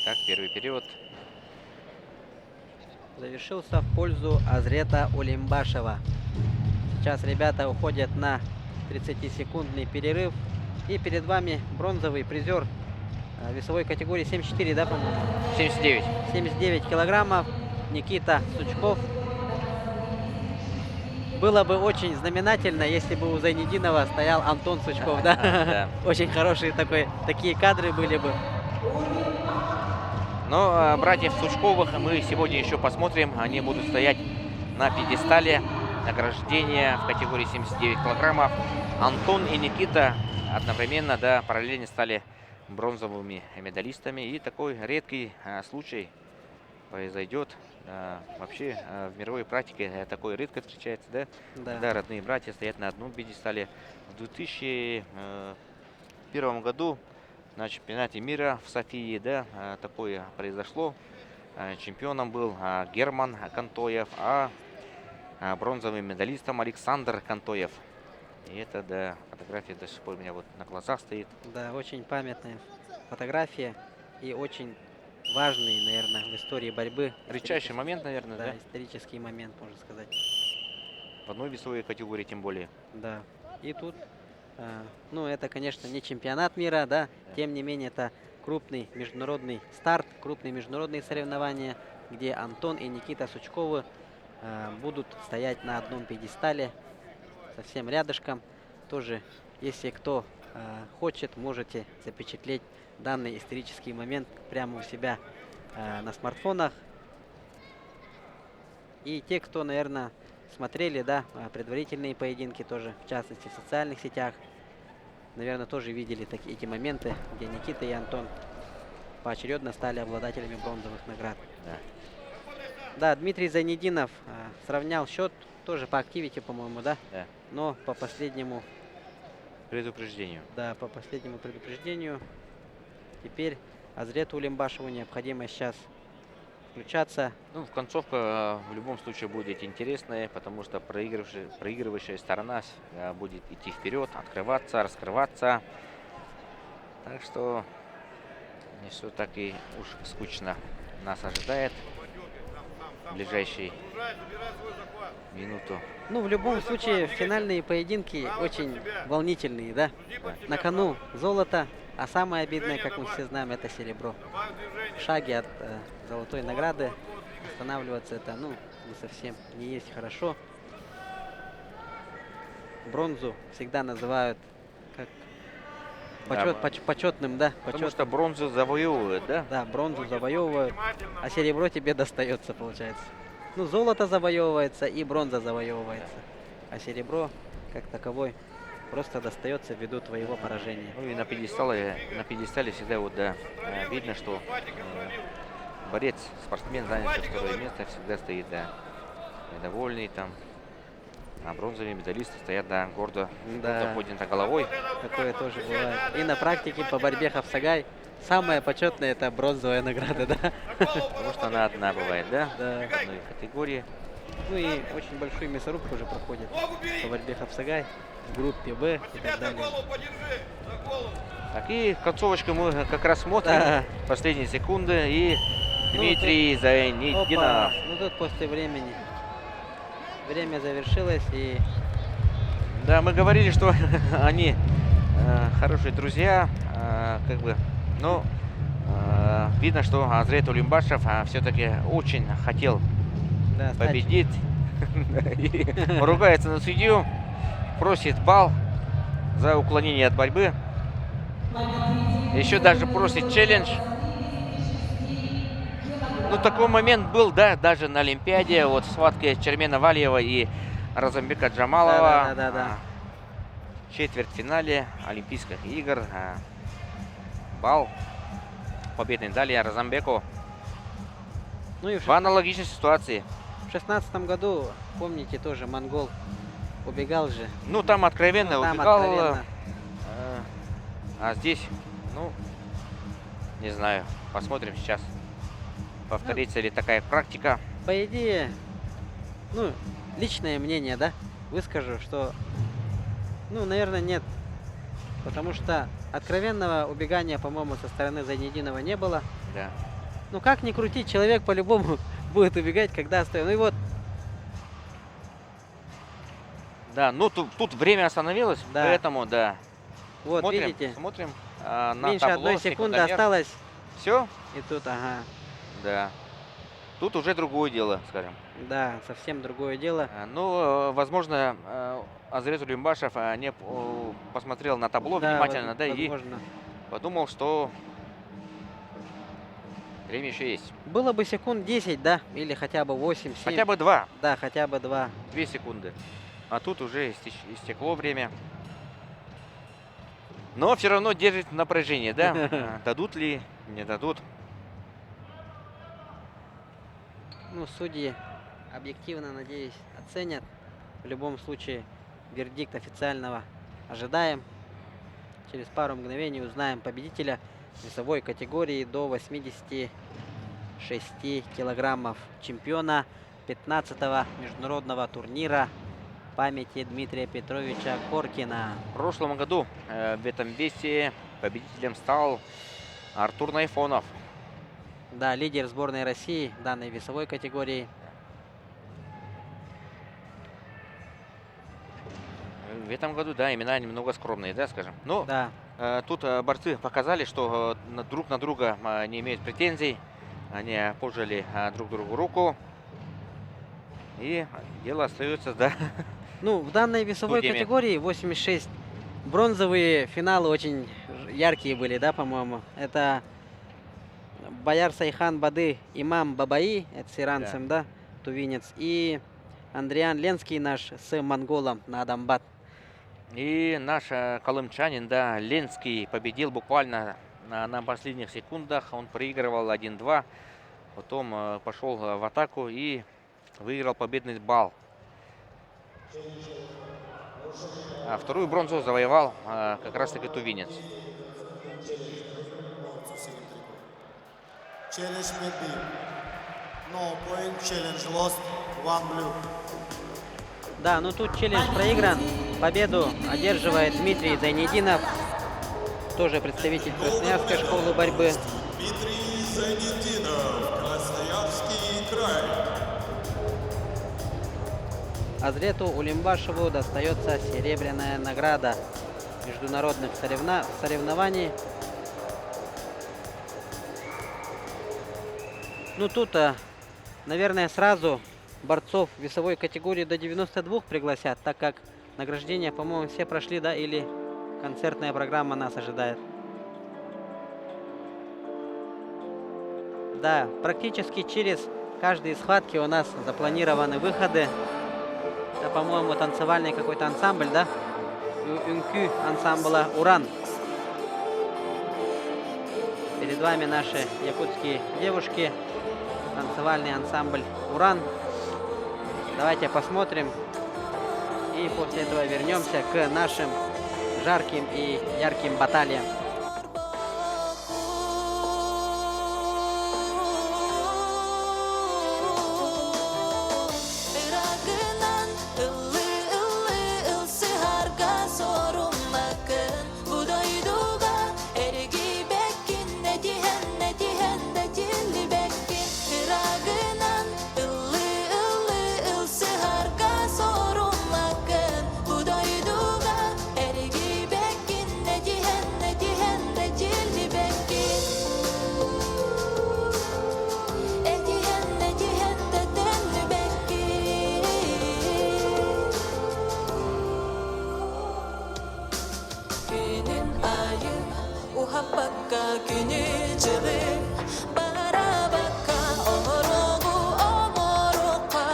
Так, первый период. Завершился в пользу Азрета Улимбашева. Сейчас ребята уходят на 30-секундный перерыв. И перед вами бронзовый призер весовой категории 74, да, по-моему? 79. 79 килограммов. Никита Сучков. Было бы очень знаменательно, если бы у Зайнидинова стоял Антон Сучков, да? Да. Очень хорошие такие кадры были бы. Но братьев Сучковых мы сегодня еще посмотрим. Они будут стоять на пьедестале награждения в категории 79 килограммов. Антон и Никита одновременно, да, параллельно стали бронзовыми медалистами. И такой редкий случай произойдет. Вообще в мировой практике такое редко встречается, да? Да. Когда родные братья стоят на одном пьедестале. В 2001 году на чемпионате мира в Софии, да, такое произошло. Чемпионом был Герман Кантоев, а бронзовым медалистом Александр Кантоев. И это, да, фотография до сих пор у меня вот на глазах стоит. Да, очень памятная фотография и очень важный, наверное, в истории борьбы. Редчайший момент, наверное, Да, да? исторический момент, можно сказать. В одной весовой категории тем более. Да. И тут, ну, это, конечно, не чемпионат мира, да, тем не менее, это крупный международный старт, крупные международные соревнования, где Антон и Никита Сучковы будут стоять на одном пьедестале, совсем рядышком. Тоже, если кто хочет, можете запечатлеть данный исторический момент прямо у себя на смартфонах. И те, кто, наверное, смотрели, да, предварительные поединки тоже, в частности, в социальных сетях, наверное, тоже видели эти моменты, где Никита и Антон поочередно стали обладателями бронзовых наград. Да. Да, Дмитрий Зайнидинов сравнял счет тоже по Activity, по-моему, да? Да. Но по последнему, Предупреждению. да, по последнему предупреждению теперь Азрету Улимбашеву необходимо сейчас включаться. Ну, концовка в любом случае будет интересная, потому что проигрывающая сторона будет идти вперед, открываться, раскрываться. Так что не все так и уж скучно нас ожидает в ближайшие минуту. Ну, в любом случае, финальные поединки очень волнительные, да? На кону золото, а самое обидное, как мы все знаем, это серебро. В шаге от золотой награды останавливаться это, ну, не совсем не есть хорошо. Бронзу всегда называют как почетным, да? Потому что бронзу завоевывают, да? Да, бронзу завоевывают, а серебро тебе достается, получается. Ну, золото завоевывается и бронза завоевывается, а серебро как таковой просто достается ввиду твоего поражения. Ну и на пьедестале всегда вот, да, видно, что борец, спортсмен, занявший второе место, всегда стоит, да, недовольный там. А бронзовые медалисты стоят, да, гордо поднятой головой. Такое тоже бывает. И на практике по борьбе Хавсагай самая почетная это бронзовая награда, да? Потому что она одна бывает, да? Да. В одной категории. Ну и очень большую мясорубку уже проходит по борьбе Хавсагай в группе Б и так далее. Так, и концовочку мы как раз смотрим. Да. Последние секунды. И Дмитрий Опа, Зайнидинов. ну тут после времени. Время завершилось и... Да, мы говорили, что они хорошие друзья, как бы, но видно, что Азрет Улимбашев все-таки очень хотел Да, стать- победить. И ругается на судью, просит балл за уклонение от борьбы. Еще даже просит челлендж. Ну, такой момент был, да, даже на Олимпиаде, вот в схватке Чермена Валиева и Разамбека Джамалова. Да. В четвертьфинале Олимпийских игр. Балл победный дали Разамбеку. Ну и В аналогичной ситуации. в 16 году, помните, тоже монгол убегал же. Ну, там откровенно Там убегал. откровенно. А здесь, ну, не знаю. Посмотрим сейчас. Повторится ли такая практика. По идее, ну, личное мнение, да, выскажу, что, ну, наверное, нет. Потому что откровенного убегания, по-моему, со стороны Зайнидинова не было. Да. Ну, как ни крутить, человек по-любому будет убегать, когда остается. Ну и вот, Да, ну тут время остановилось, Да. поэтому, да. вот, Смотрим, видите, смотрим на меньше табло, одной секунды секундомер. осталось. Все? И тут, ага, Да. Тут уже другое дело, скажем. да, совсем другое дело. Ну, возможно, Азрет Улимбашев не посмотрел на табло Да, внимательно, да, и возможно. подумал, что время еще есть. Было бы секунд 10, да, или хотя бы 8-7. Хотя бы 2, Да, хотя бы 2. 2 секунды. А тут уже истекло время. Но все равно держит напряжение, да? Дадут ли, не дадут. Ну, судьи объективно, надеюсь, оценят. В любом случае, вердикт официального ожидаем. Через пару мгновений узнаем победителя весовой категории до 86 килограммов. Чемпиона 15-го международного турнира памяти Дмитрия Петровича Коркина. В прошлом году в этом весе победителем стал Артур Найфонов. Да, лидер сборной России в данной весовой категории. В этом году, да, имена немного скромные, да, скажем. Но Да, тут борцы показали, что друг на друга не имеют претензий. Они пожали друг другу руку. И дело остается, да. ну, в данной весовой Судьями. категории 86 бронзовые финалы очень яркие были, да, по-моему. Это Бояр Сайхан Бады Имам Бабаи, это с иранцем, да, тувинец. И Андриан Ленский наш с монголом на Адамбат. И наш колымчанин, да, Ленский победил буквально на последних секундах. Он проигрывал 1-2. Потом пошел в атаку и выиграл победный балл. А вторую бронзу завоевал как раз таки тувинец. Challenge made be. No point, challenge lost, 1 blue. Да, ну тут челлендж проигран. Победу одерживает Дмитрий Зайнидинов, тоже представитель Красноярской школы борьбы. Дмитрий Зайнидинов, Красноярский край. Азрету Улимбашеву достается серебряная награда международных соревнований. Ну тут, наверное, сразу борцов весовой категории до 92 пригласят, так как награждения, по-моему, все прошли, да, или концертная программа нас ожидает. Да, практически через каждые схватки у нас запланированы выходы. Это, по-моему, танцевальный какой-то ансамбль, да? Юнкю ансамбля «Уран». Перед вами наши якутские девушки, танцевальный ансамбль «Уран». Давайте посмотрим и после этого вернемся к нашим жарким и ярким баталиям. Iragınan ıllı ıllı ılsı harga sorulmakın Budayduga ergi bekkin ne dihen de cilli bekkin Iragınan ıllı ıllı ılsı harga sorulmakın Budayduga ergi bekkin ne dihen de cilli bekkin Edihen de denli bekkin Günün ayı uhappakka günü cılı Bara bakka omorogu omoroka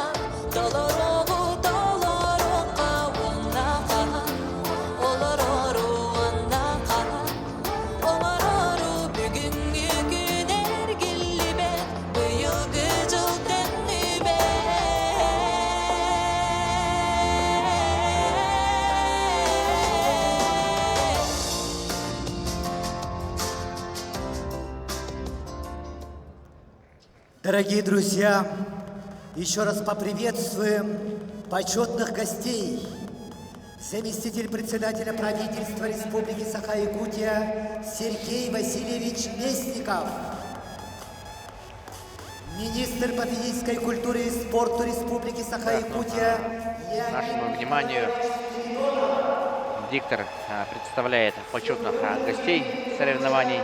Dolorogu doloroka Unnaka olororu annaka Omororu bugünkü gün ergilli be Bu yıl gıcıl denli be Дорогие друзья, еще раз поприветствуем почетных гостей. Заместитель председателя правительства Республики Саха-Якутия Сергей Васильевич Местников. Министр по физической культуре и спорту Республики Саха-Якутия. Нашему вниманию диктор представляет почетных гостей соревнований.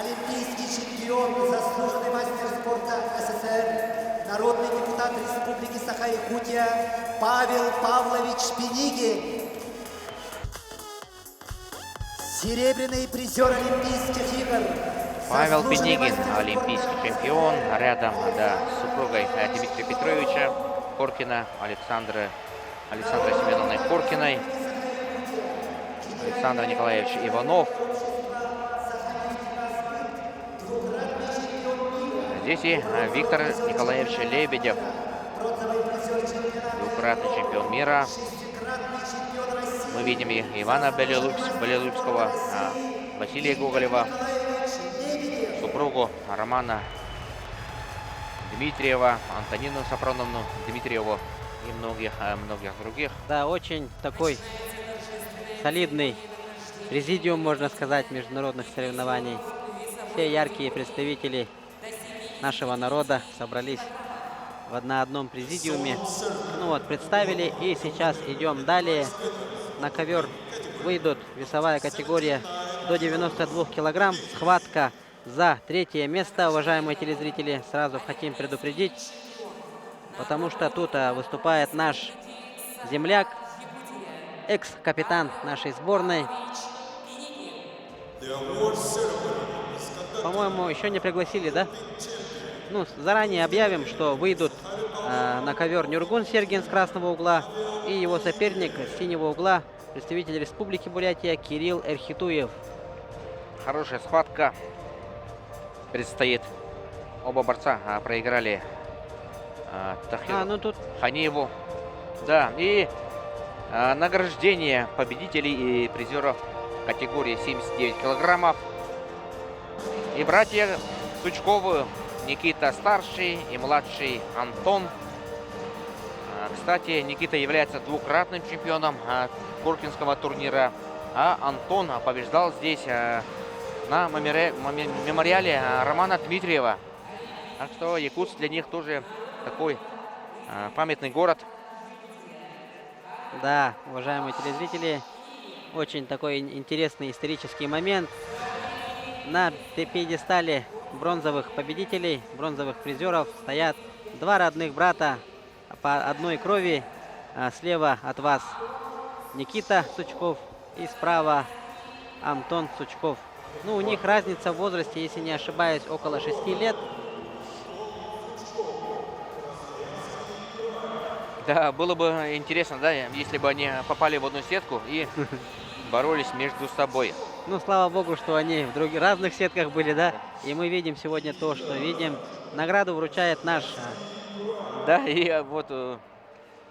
Олимпийский чемпион, заслуженный мастер спорта СССР, народный депутат Республики Саха-Якутия Павел Павлович Пенигин. Серебряный призер Олимпийских игр. Павел заслуженный Пенигин, мастер спорта олимпийский чемпион, рядом с супругой Дмитрия Петровича Коркина, Александрой Семеновной Коркиной, Александр Николаевич Иванов. Здесь и Виктор Николаевич Лебедев, двукратный чемпион мира. Мы видим и Ивана Белелупского, Василия Гоголева, супругу Романа Дмитриева, Антонину Сапроновну Дмитриеву и многих других. Да, очень такой солидный президиум, можно сказать, международных соревнований. Все яркие представители нашего народа собрались в одном президиуме. Ну вот, представили, и сейчас идем далее. На ковер выйдут весовая категория до 92 килограмм. Схватка за третье место, уважаемые телезрители. Сразу хотим предупредить, потому что тут выступает наш земляк, экс-капитан нашей сборной. По-моему, еще не пригласили, да? Ну, заранее объявим, что выйдут на ковер Нюргун Сергин с красного угла и его соперник с синего угла, представитель Республики Бурятия Кирилл Эрхитуев. Хорошая схватка предстоит. Оба борца проиграли Тахиру Ханиеву. Да, и награждение победителей и призеров категории 79 килограммов. И братья Сучковы, Никита старший и младший Антон. Кстати, Никита является двукратным чемпионом Коркинского турнира, а Антон побеждал здесь на мемориале Романа Дмитриева. Так что Якутск для них тоже такой памятный город. Да, уважаемые телезрители, очень такой интересный исторический момент. На пьедестале бронзовых победителей, бронзовых призеров стоят два родных брата по одной крови. Слева от вас Никита Сучков и справа Антон Сучков. Ну, у них разница в возрасте, если не ошибаюсь, около 6 лет. Да, было бы интересно, да, если бы они попали в одну сетку и боролись между собой. Ну, слава богу, что они в других разных сетках были, да. И мы видим сегодня то, что видим. Награду вручает наш Да, и вот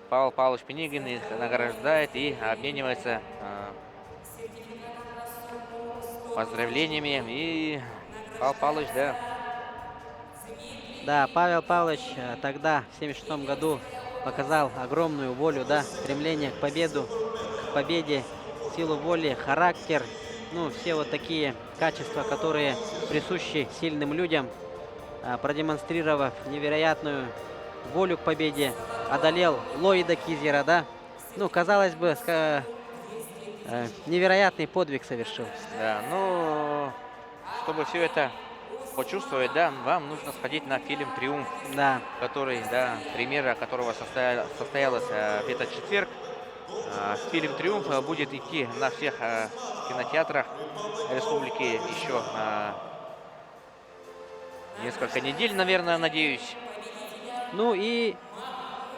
Павел Павлович Пенигин их награждает и обменивается поздравлениями. И Павел Павлович, да, Да, Павел Павлович тогда, в 1976 году, показал огромную волю, да, стремление к победе, силу воли, характер. Ну, все вот такие качества, которые присущи сильным людям, продемонстрировав невероятную волю к победе, одолел Ллойда Кизера, да. Ну, казалось бы, невероятный подвиг совершил. да. Ну, чтобы все это почувствовать, да, вам нужно сходить на фильм «Триумф», Да, который, да, премьера которого состоялась в этот четверг. Фильм «Триумф» будет идти на всех кинотеатрах республики еще несколько недель, наверное, надеюсь. ну и,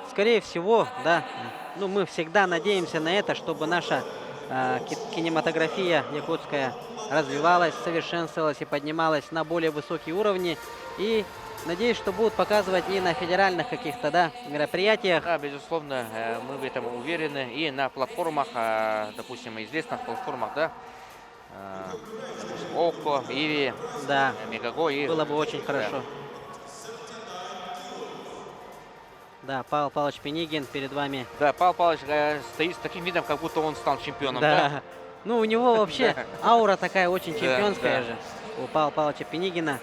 скорее всего, да, ну мы всегда надеемся на это, чтобы наша кинематография якутская развивалась, совершенствовалась и поднималась на более высокие уровни. И надеюсь, что будут показывать и на федеральных каких-то, да, мероприятиях. Да, безусловно, мы в этом уверены. И на платформах, допустим, известных платформах, да, допустим, ОККО, Иви, Да, Мегаго. И, было бы очень хорошо. Да, Павел Павлович Пенигин перед вами. Да, Павел Павлович стоит с таким видом, как будто он стал чемпионом. Да? Да. Ну, у него вообще аура такая очень Да, чемпионская да. же. У Павла Павловича Пенигина.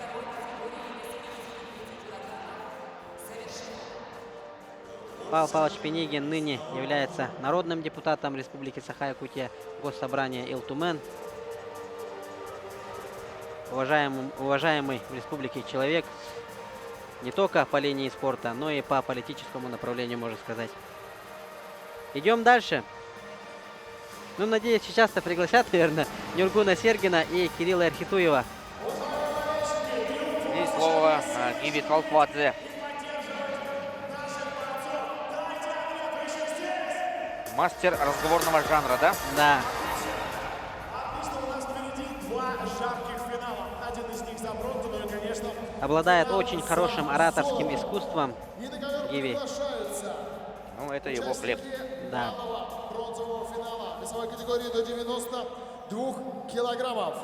Павел Павлович Пенигин ныне является народным депутатом Республики Саха-Якутия, Госсобрания Илтумен. Уважаемый в республике человек не только по линии спорта, но и по политическому направлению, можно сказать. Идем дальше. Ну, надеюсь, сейчас-то пригласят, наверное, Нюргуна Сергина и Кирилла Архитуева. И слово Гиви Талквадзе. Мастер разговорного жанра, да? Да. Обладает очень хорошим ораторским искусством. Гиви. Ну, это его хлеб. Да. Бронзового финала весовой категории до 92 килограммов.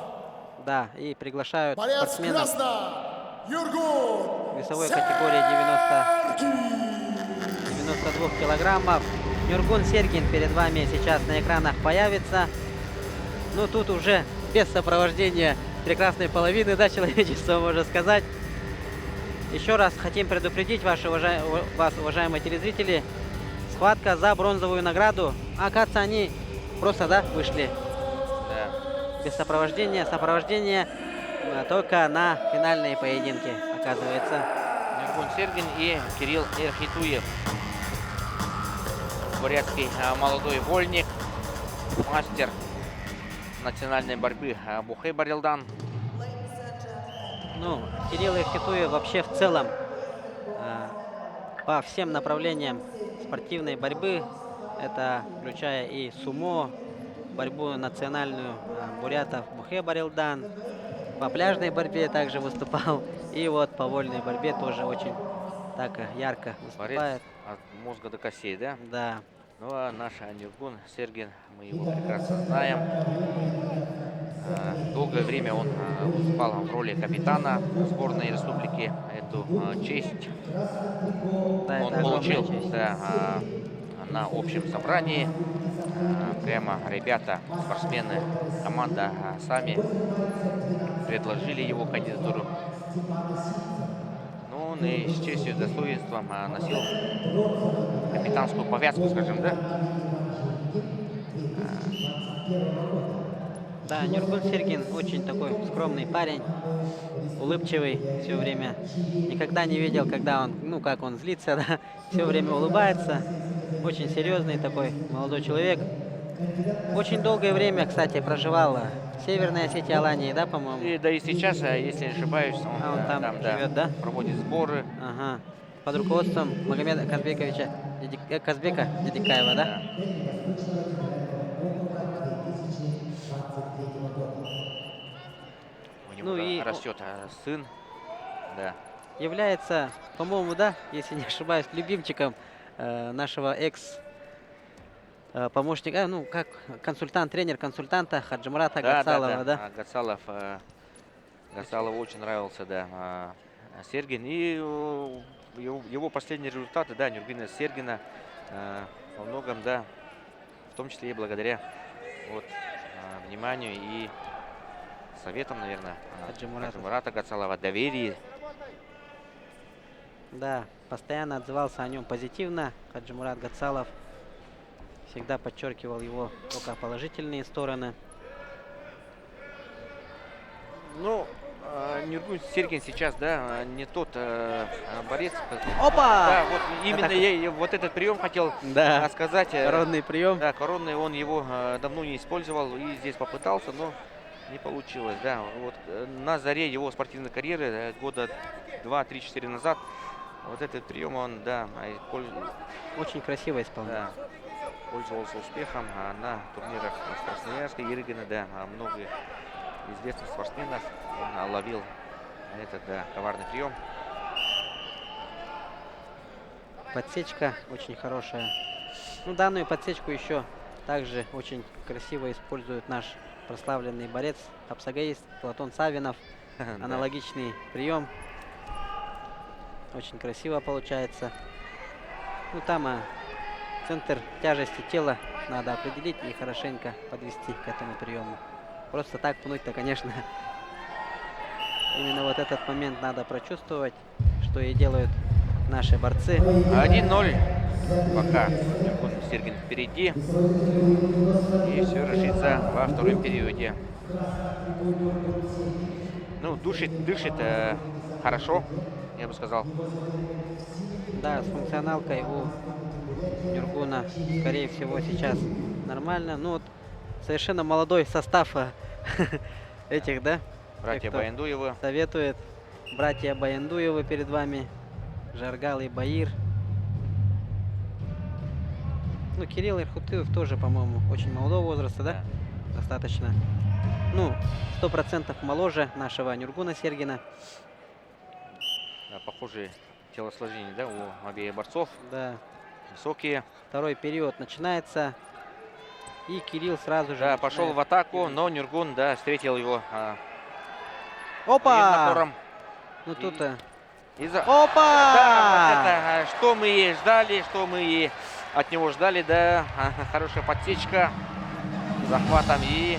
Да, и приглашают Борец спортсменов красно, Юргун весовой категории 92 килограммов. Нюргун Сергин перед вами сейчас на экранах появится. Ну, тут уже без сопровождения прекрасной половины, да, человечества, можно сказать. Еще раз хотим предупредить вас, уважаемые телезрители, схватка за бронзовую награду. Оказывается, они просто, да, вышли Да. без сопровождения. Сопровождение только на финальные поединки, оказывается. Нюргун Сергин и Кирилл Эрхитуев. Бурятский молодой вольник, мастер национальной борьбы Бухей Барилдан. Ну, Кирилл Эрхитуев вообще в целом по всем направлениям спортивной борьбы, это включая и сумо, борьбу национальную бурятов Бухей Барилдан, по пляжной борьбе также выступал, и вот по вольной борьбе тоже очень так ярко Борец выступает. от мозга до костей, да? Да. Ну а наш Нюргун Сергин, мы его прекрасно знаем. Долгое время он выступал в роли капитана сборной республики. Эту честь Да, он это получил, огромная честь. да, на общем собрании. Прямо ребята, спортсмены, команда сами предложили его кандидатуру. Ну, он и с честью и достоинством носил капитанскую повязку, скажем, да? Да, Нюргун Сергин очень такой скромный парень, улыбчивый все время. Никогда не видел, когда он, ну как он злится, да, все время улыбается. Очень серьезный такой молодой человек. Очень долгое время, кстати, проживал в Северной Осетии, Алании, да, по-моему? И, да и сейчас, если не ошибаюсь, он, Он там да, живет, да? проводит сборы. Ага. под руководством Магомеда Казбековича Казбека Дедикаева, да? У него Ну да, и растет сын. Да. Является, по-моему, да, если не ошибаюсь, любимчиком нашего помощника, ну, как консультант, тренер консультанта Хаджимурата Гацалова, да? Гацалову очень нравился, да, Сергин. И его последние результаты, да, Нюргина Сергина во многом, да, в том числе и благодаря вот вниманию и советам, наверное, Хаджимурата Гацалова, доверии. Да, постоянно отзывался о нем позитивно. Хаджимурат Гацалов всегда подчеркивал его только положительные стороны. Ну, Нюргун Сергин сейчас, да, не тот борец. Опа! Да, вот именно я вот этот прием хотел сказать. Коронный прием. Да, коронный, он его давно не использовал и здесь попытался, но не получилось, да. Вот на заре его спортивной карьеры, года 2-3-4 назад, вот этот прием он, да, очень красиво исполнял. Да, пользовался успехом на турнирах в Красноярске, Ерыгина, да, много известных спортсменов он ловил этот, да, коварный прием. Подсечка очень хорошая. Ну, данную подсечку еще также очень красиво использует наш прославленный борец, абсагаист Платон Савинов. Аналогичный прием. Очень красиво получается. Ну, там центр тяжести тела надо определить и хорошенько подвести к этому приему. Просто так пнуть-то, конечно, именно вот этот момент надо прочувствовать, что и делают наши борцы. 1-0 пока Нюргун Сергин впереди. И все решится во втором периоде. Ну, дышит хорошо, я бы сказал. Да, с функционалкой у Нюргуна, скорее всего, сейчас нормально. Ну, вот совершенно молодой состав этих, да? Братья Баяндуевы. Советует. Братья Баяндуевы перед вами. Жаргал и Баир. Ну, Кирилл Ирхутыев тоже, по-моему, очень молодого возраста, да? Достаточно. Ну, 100% моложе нашего Нюргуна Сергина. Да, похожие телосложения, да, у обеих борцов. Да. Высокие. Второй период начинается. И Кирилл сразу же... Да, пошел в атаку, но Нюргун, да, встретил его. Опа! Ну тут... Опа! Да, вот это, что мы и ждали, что мы и от него ждали, да. Хорошая подсечка. Захватом и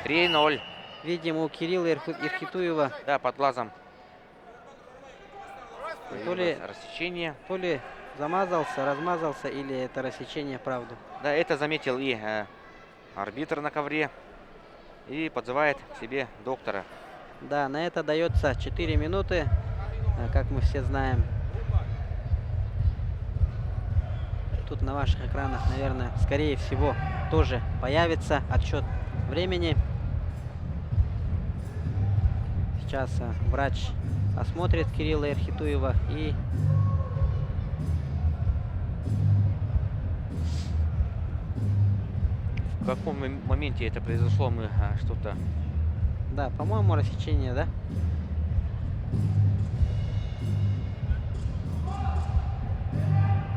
3-0. Видимо, у Кирилла Ирхитуева... Да, под глазом. То ли рассечение. То ли замазался, размазался, или это рассечение правду. Да, это заметил и арбитр на ковре. И подзывает к себе доктора. Да, на это дается 4 минуты, как мы все знаем. Тут на ваших экранах, наверное, скорее всего, тоже появится отсчет времени. Сейчас врач осмотрит Кирилла Ирхитуева и в каком моменте это произошло, мы что-то... Да, по-моему, рассечение, да?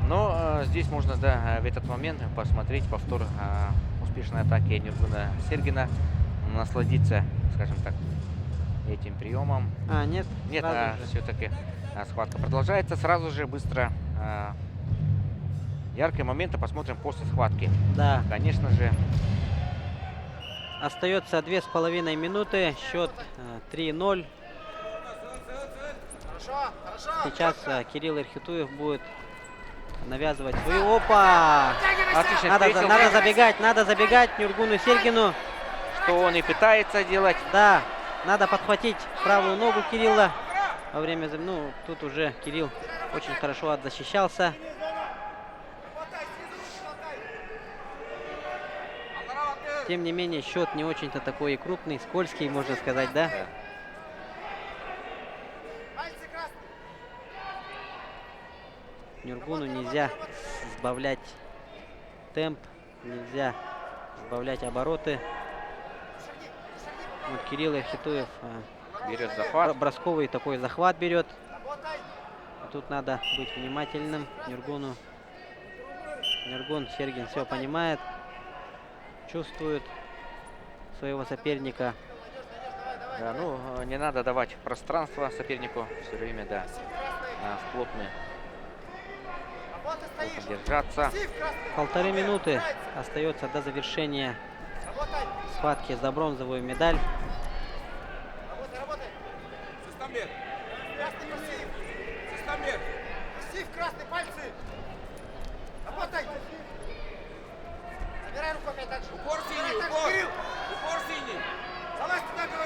Но здесь можно, да, в этот момент посмотреть повтор успешной атаки Нюргуна Сергина, насладиться, скажем так, этим приемом. Нет? Нет, все-таки схватка продолжается. Сразу же быстро яркие моменты посмотрим после схватки. Да. Конечно же. Остается 2,5 минуты. Счет 3-0. Сейчас Кирилл Ирхитуев будет навязывать свою. Опа! Отлично. Надо забегать Нюргуну Сергину. Что он и пытается делать. Да, надо подхватить правую ногу Кирилла во время... Ну, тут уже Кирилл очень хорошо отзащищался. Тем не менее, счет не очень-то такой и крупный, скользкий, можно сказать, да? Нюргуну нельзя сбавлять темп, нельзя сбавлять обороты. Вот Кирилл Эрхитуев Берет захват. бросковый такой захват берет. Тут надо быть внимательным Нюргуну. Нюргун Сергин все понимает, чувствует своего соперника. Да, ну, не надо давать пространство сопернику все время, да, в плотно держаться. 1,5 минуты остается до завершения схватки за бронзовую медаль.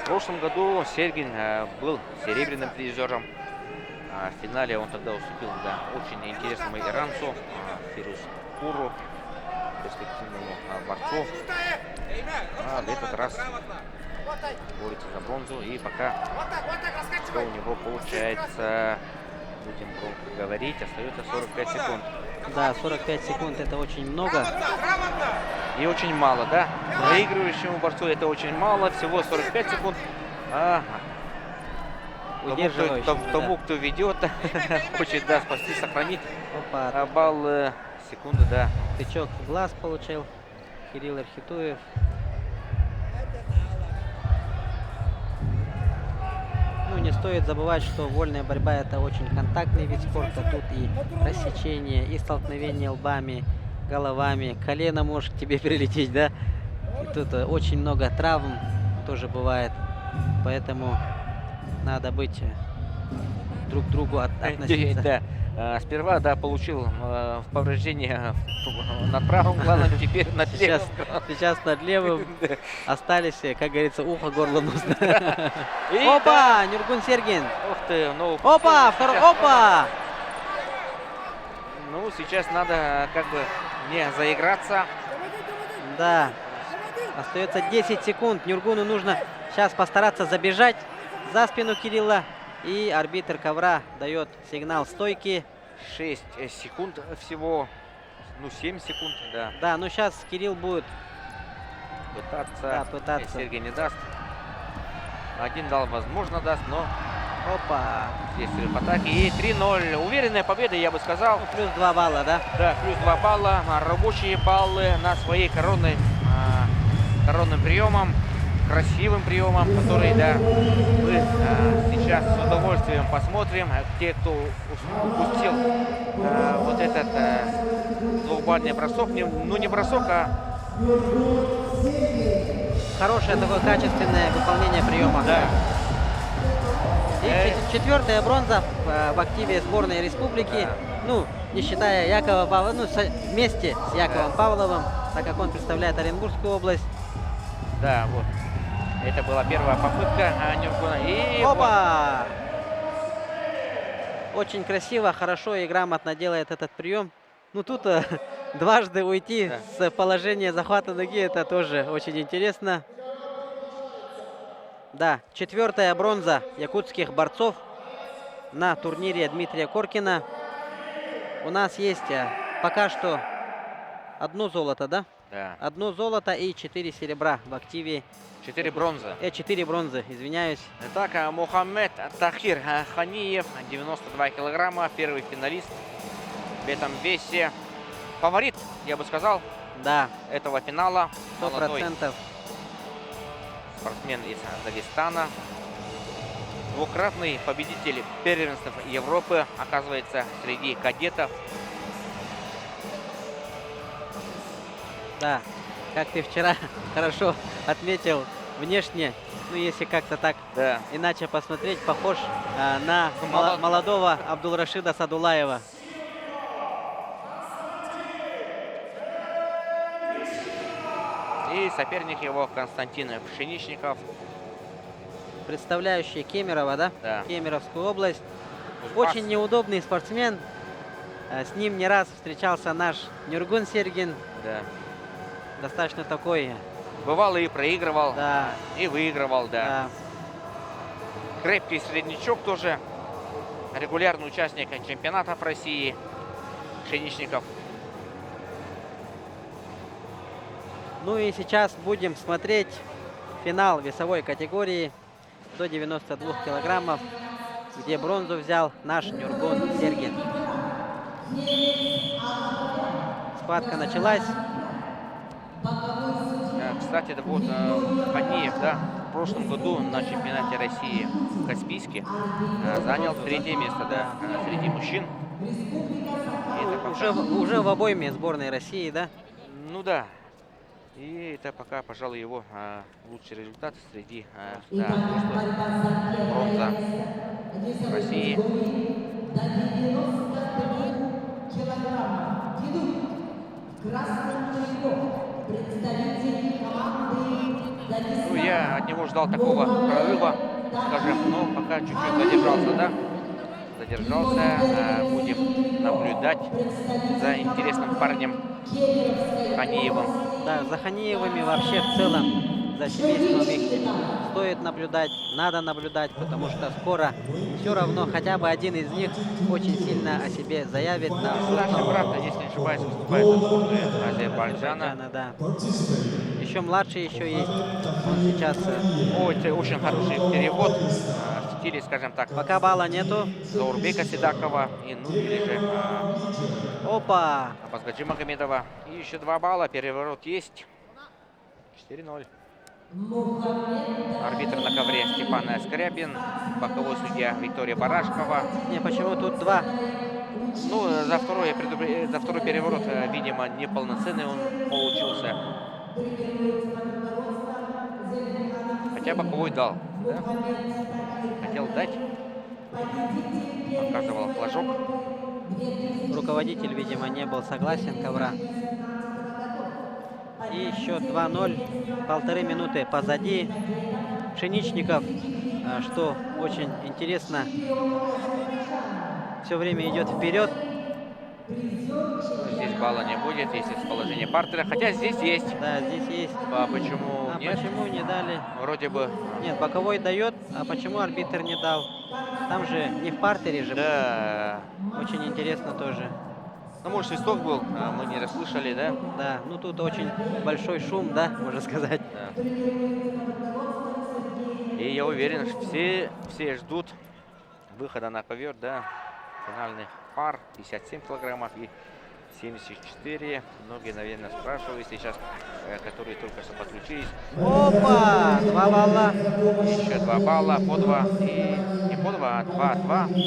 В прошлом году Сергин был серебряным призером. В финале он тогда уступил, да, очень интересному иранцу Фирус Куру, перспективному борцу. А в этот раз борется за бронзу, и пока что у него получается, будем громко говорить, остается 45 секунд. Да, 45 секунд это очень много. И очень мало, да? Проигрывающему борцу это очень мало, всего 45 секунд. Тому, кто ведет, хочет, да, спасти, сохранить. Опа, Балл секунды, да. тычок в глаз получил Кирилл Эрхитуев. Ну, не стоит забывать, что вольная борьба это очень контактный вид спорта. Тут и рассечение, и столкновение лбами, головами, колено может к тебе прилететь, да? И тут очень много травм тоже бывает. Поэтому надо быть друг к другу относиться. Да. Сперва, да, получил повреждение над правым глазом, теперь над левым. Сейчас над левым остались, как говорится, ухо, горло, нос. И Опа! Нюргун Сергин! Ух ты, ну... Опа! Второй! Опа! Ну, сейчас надо как бы не заиграться. Да. Остается 10 секунд. Нюргуну нужно сейчас постараться забежать за спину Кирилла. И арбитр ковра дает сигнал стойки. 6 секунд всего. Ну, 7 секунд, да. Да, ну сейчас Кирилл будет пытаться. Сергей не даст. Один дал, возможно, даст, но... Опа! Здесь в атаке. И 3-0. Уверенная победа, я бы сказал. Ну, плюс 2 балла, да? Да, плюс 2 балла. Рабочие баллы на своей коронным приемом. Красивым приемом, который, да, мы сейчас с удовольствием посмотрим. Те, кто упустил вот этот двухбальный бросок, ну не бросок, а... Хорошее такое качественное выполнение приема. Да. И четвертая бронза в активе сборной республики. Да. Ну, не считая Якова Павлова, ну, вместе с Яковом Павловым, так как он представляет Оренбургскую область. Да, вот. Это была первая попытка Нюргуна. И опа! Вот. Очень красиво, хорошо и грамотно делает этот прием. Ну, тут дважды уйти с положения захвата ноги, это тоже очень интересно. Да, четвертая бронза якутских борцов на турнире Дмитрия Коркина. У нас есть пока что одно золото, да? Да. Одно золото и 4 серебра в активе. 4 бронзы. 4 бронзы, извиняюсь. Итак, Мухаммед Тахир Ханиев, 92 килограмма, первый финалист в этом весе. Фаворит, я бы сказал, да, этого финала. 100%. Спортсмен из Дагестана. Двукратный победитель первенств Европы, оказывается, среди кадетов. Да, как ты вчера хорошо отметил, внешне, ну если как-то так иначе посмотреть, похож на молодого Абдулрашида Садулаева. И соперник его Константин Пшеничников. Представляющий Кемерово, да? Да. Кемеровскую область. Очень неудобный спортсмен. С ним не раз встречался наш Нюргун Сергин. Да. Достаточно такой. Бывало и проигрывал, да, и выигрывал, да. Да. Крепкий среднячок тоже. Регулярный участник чемпионатов России. Пшеничников. Ну и сейчас будем смотреть финал весовой категории до 92 килограммов, где бронзу взял наш Нюргун Сергин. Схватка началась. Кстати, это вот Ханеев, да, в прошлом году на чемпионате России в Каспийске занял третье место, да, среди мужчин. И это пока- Уже в обойме сборной России, да? Ну да. И это пока, пожалуй, его лучший результат среди да, просто бронза России. Ну, я от него ждал такого прорыва, скажем, но пока чуть-чуть задержался, да? Задержался. Будем наблюдать за интересным парнем Ханеевым. Да, за Ханеевыми вообще в целом, за семейством их стоит наблюдать, надо наблюдать, потому что скоро все равно хотя бы один из них очень сильно о себе заявит на Старший брат, если не ошибаюсь, выступает за сборную Азербайджана. да. Еще младший еще есть. Он сейчас Ой, это очень хороший перевод в стиле, скажем так, пока балла нету. Заурбека Седакова и, ну, или же Опа! Абазгаджи Магомедова. И еще 2 балла, переворот есть. 4-0. Арбитр на ковре Степан Скрябин, боковой судья Виктория Барашкова. Не, почему тут 2? Ну, за второй переворот, видимо, неполноценный он получился. Хотя боковой дал, да? Хотел дать. Показывал флажок. Руководитель, видимо, не был согласен ковра. И еще 2-0. 1,5 минуты позади. Пшеничников, что очень интересно, все время идет вперед. Здесь балла не будет, если с положения партера. Хотя здесь есть. Да, здесь есть. А почему А нет? почему не дали? Вроде бы. Нет, боковой дает, а почему арбитр не дал? Там же не в партере же. Да. Очень интересно тоже. Ну, может, свисток был, мы не расслышали, да? Да, ну тут очень большой шум, да, можно сказать. Да. И я уверен, что все ждут выхода на ковер, да, финальных пар 57 килограммов и 74. Многие, наверное, спрашивают сейчас, которые только что подключились. Опа! 2 балла. Еще 2 балла, по 2. И не по 2, а 2-2. И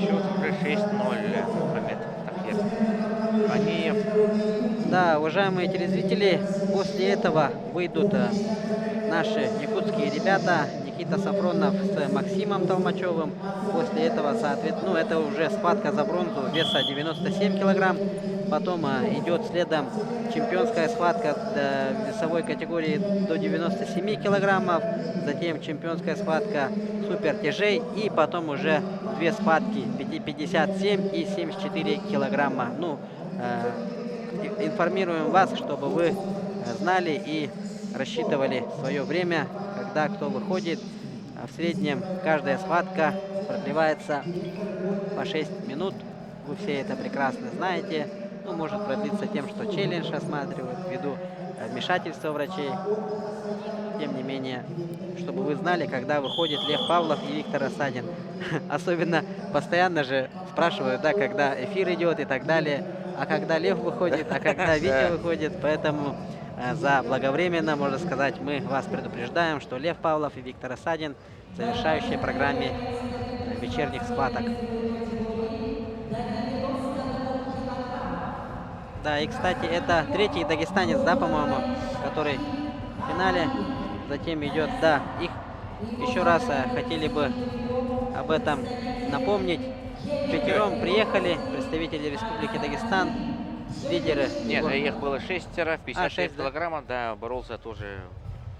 счет уже 6-0. Мухаммед Тахир Ханеев. Да, уважаемые телезрители, после этого выйдут наши якутские ребята Никита Сафронов с Максимом Толмачевым. После этого, соответственно, ну, это уже схватка за бронзу веса 97 килограмм. Потом идет следом чемпионская схватка весовой категории до 97 килограммов. Затем чемпионская схватка супер тяжей. И потом уже 2 схватки 57 и 74 килограмма. Ну, информируем вас, чтобы вы знали и рассчитывали свое время, когда кто выходит. В среднем каждая схватка продлевается по 6 минут. Вы все это прекрасно знаете. Ну, может продлиться тем, что челлендж осматривают ввиду вмешательства врачей. Тем не менее, чтобы вы знали, когда выходит Лев Павлов и Виктор Осадин. Особенно постоянно же спрашивают, да, когда эфир идет и так далее. А когда Лев выходит, а когда Витя выходит. Поэтому заблаговременно, можно сказать, мы вас предупреждаем, что Лев Павлов и Виктор Осадин в завершающей программе вечерних схваток. Да, и, кстати, это третий дагестанец, да, по-моему, который в финале. Затем идет, да, их еще раз хотели бы об этом напомнить. Пятером приехали представители Республики Дагестан, лидеры. Нет, их было 6 в 56 6, да? килограммов, да, боролся тоже,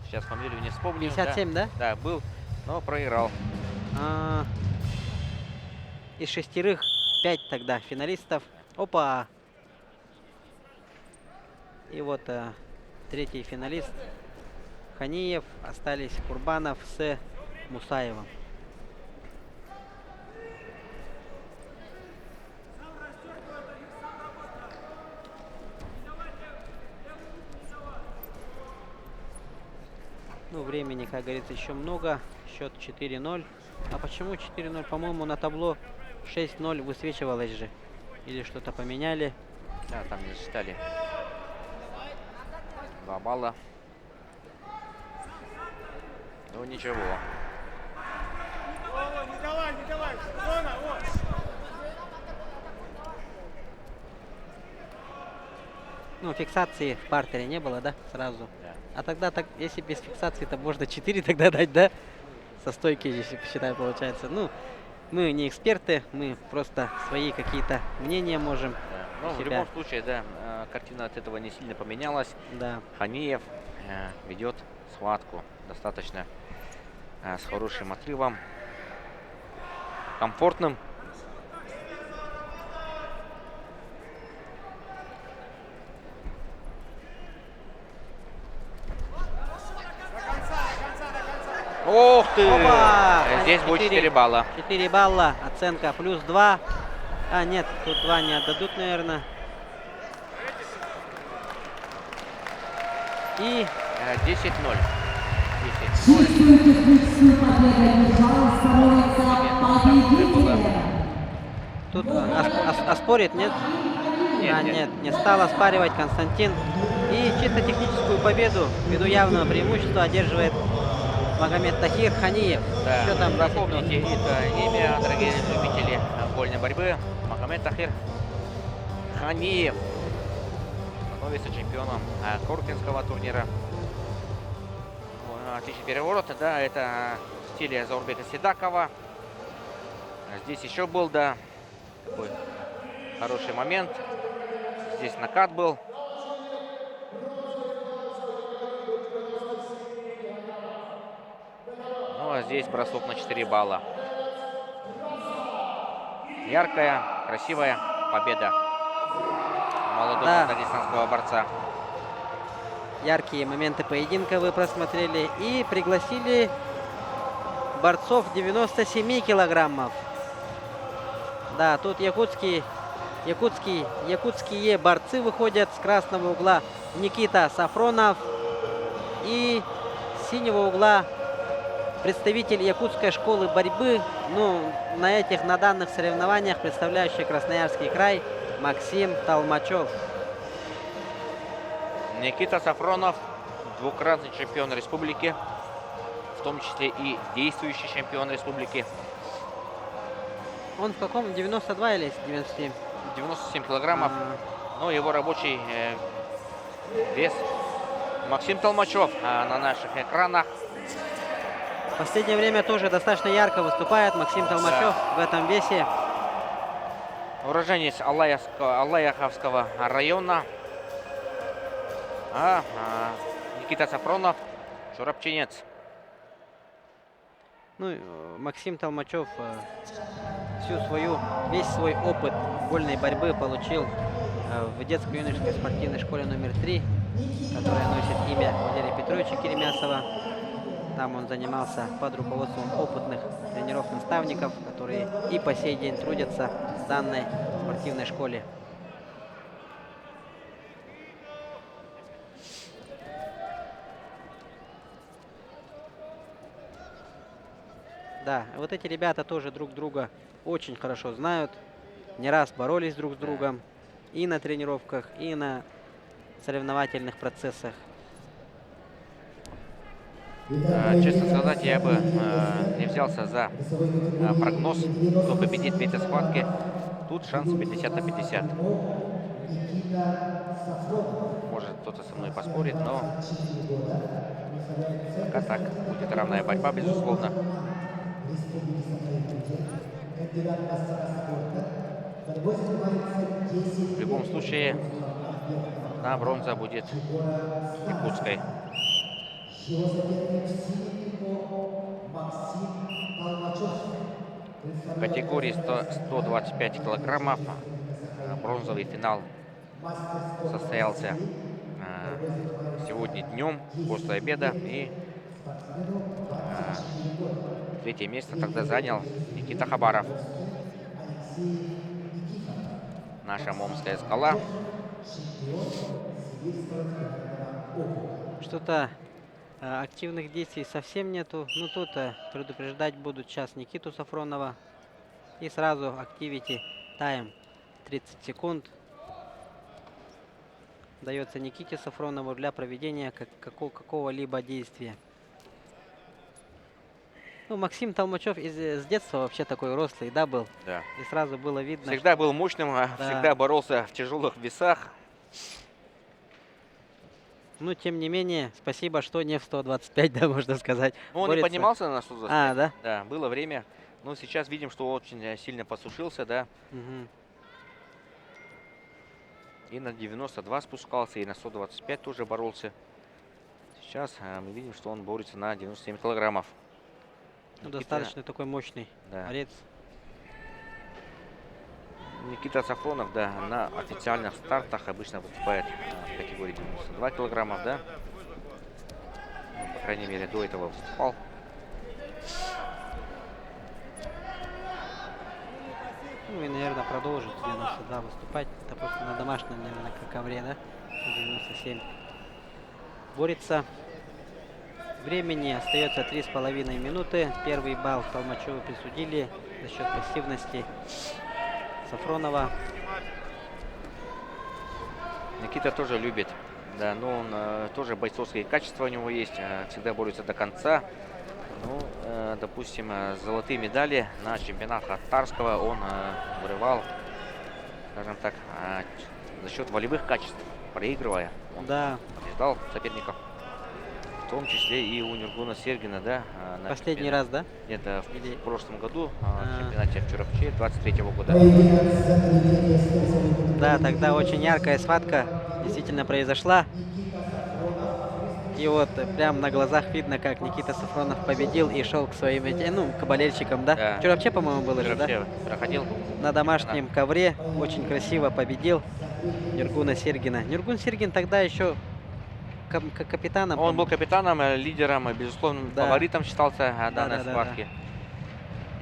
сейчас фамилию не вспомню. 57, да? Да, был, но проиграл. Из 6 5 тогда финалистов. Опа! И вот третий финалист Ханеев. Остались Курбанов с Мусаевым. времени, как говорится, еще много. Счет 4-0. А почему 4-0? По-моему, на табло 6-0 высвечивалось же. Или что-то поменяли. Да, там не засчитали. 2 балла. Ну ничего. Ну, фиксации в партере не было, да, сразу? Да. А тогда, так, если без фиксации, то можно 4 тогда дать, да? Со стойки, если посчитаю, получается. Ну, мы не эксперты, мы просто свои какие-то мнения можем. Да. Ну, в себя. любом случае, да, картина от этого не сильно поменялась. Да. Ханиев ведет схватку достаточно с хорошим отрывом, комфортным. Ох ты! Опа! Здесь будет 4 балла. 4 балла, оценка плюс 2. А, нет, тут 2 не отдадут, наверное. И 10-0. 10-0. тут оспорит, нет? Нет. Не стал оспаривать Константин. И чисто техническую победу, ввиду явного преимущества, одерживает Магомед Тахир Ханиев. Да, Что там, запомните это имя, дорогие любители вольной борьбы. Магомед Тахир Ханиев становится чемпионом Коркинского турнира. Отличный переворот, да, это в стиле Заурбека Седакова. Здесь еще был, да, такой хороший момент. Здесь накат был. Ну, а здесь бросок на 4 балла. Яркая, красивая победа молодого дагестанского борца. Яркие моменты поединка вы просмотрели. И пригласили борцов 97 килограммов. Да, тут якутские борцы выходят с красного угла. Никита Сафронов. И с синего угла представитель якутской школы борьбы. Ну, на данных соревнованиях представляющий Красноярский край Максим Толмачев. Никита Сафронов, двукратный чемпион республики, в том числе и действующий чемпион республики. Он в каком? 92 или 97? 97 килограммов. Но его рабочий вес. Максим Толмачев на наших экранах. В последнее время тоже достаточно ярко выступает Максим Толмачев в этом весе. Уроженец Алаяховского района. Никита Сафронов, чурапчинец. Ну, Максим Толмачев весь свой опыт вольной борьбы получил в детско-юношеской спортивной школе номер 3, которая носит имя Валерия Петровича Керемясова. Там он занимался под руководством опытных тренеров-наставников, которые и по сей день трудятся в данной спортивной школе. Да, вот эти ребята тоже друг друга очень хорошо знают. Не раз боролись друг с другом и на тренировках, и на соревновательных процессах. Честно сказать, я бы не взялся за прогноз, кто победит в этой схватке. Тут шанс 50 на 50. Может, кто-то со мной поспорит, но пока так. Будет равная борьба, безусловно. В любом случае, одна бронза будет якутской. В категории 125 килограммов бронзовый финал состоялся сегодня днем после обеда. И третье место тогда занял Никита Хабаров. Наша Момская скала. Что-то Активных действий совсем нету. Ну тут предупреждать будут сейчас Никиту Сафронова. И сразу activity time 30 секунд. Дается Никите Сафронову для проведения какого-либо действия. Ну, Максим Толмачев с детства вообще такой рослый, да, был? Да. И сразу было видно, Всегда был мощным, Да. всегда боролся в тяжелых весах. Ну, тем не менее, спасибо, что не в 125, да, можно сказать. Ну, он не Борется. поднимался на 125. А, да? Да, было время. Но сейчас видим, что очень сильно посушился, да. Мгм. И на 92 спускался, и на 125 тоже боролся. Сейчас мы видим, что он борется на 97 килограммов. Ну, Никита- достаточно такой мощный Да. борец. Никита Сафронов, да, на официальных стартах обычно выступает в категории 92 килограммов, да. Ну, по крайней мере, до этого выступал. Ну и, наверное, продолжит 92 выступать. Это просто на домашнем, наверное, ковре, да? 97. Борется. Времени остается 3,5 минуты. Первый балл Толмачеву присудили за счет пассивности Сафронова. Никита тоже любит, да, но он тоже бойцовские качества у него есть, всегда борется до конца. Ну, допустим, золотые медали на чемпионатах Тарского он вырывал, скажем так, за счет волевых качеств, проигрывая. Он Да, побеждал соперников, в том числе и у Нюргуна Сергина, да. На последний чемпионате. раз, да? Нет, Или- в прошлом году, А. в чемпионате в Чурапче 23-го года. Да, тогда очень яркая схватка действительно произошла. И вот прям на глазах видно, как Никита Сафронов победил и шел к своим, к болельщикам, да? Да. Вчера вообще, по-моему, было же, да? Чурапче проходил. На домашнем ковре очень красиво победил Нюргуна Сергина. Нюргун Сергин тогда еще капитаном. Он был капитаном, лидером, безусловным Да. фаворитом считался данной да, да. схватки.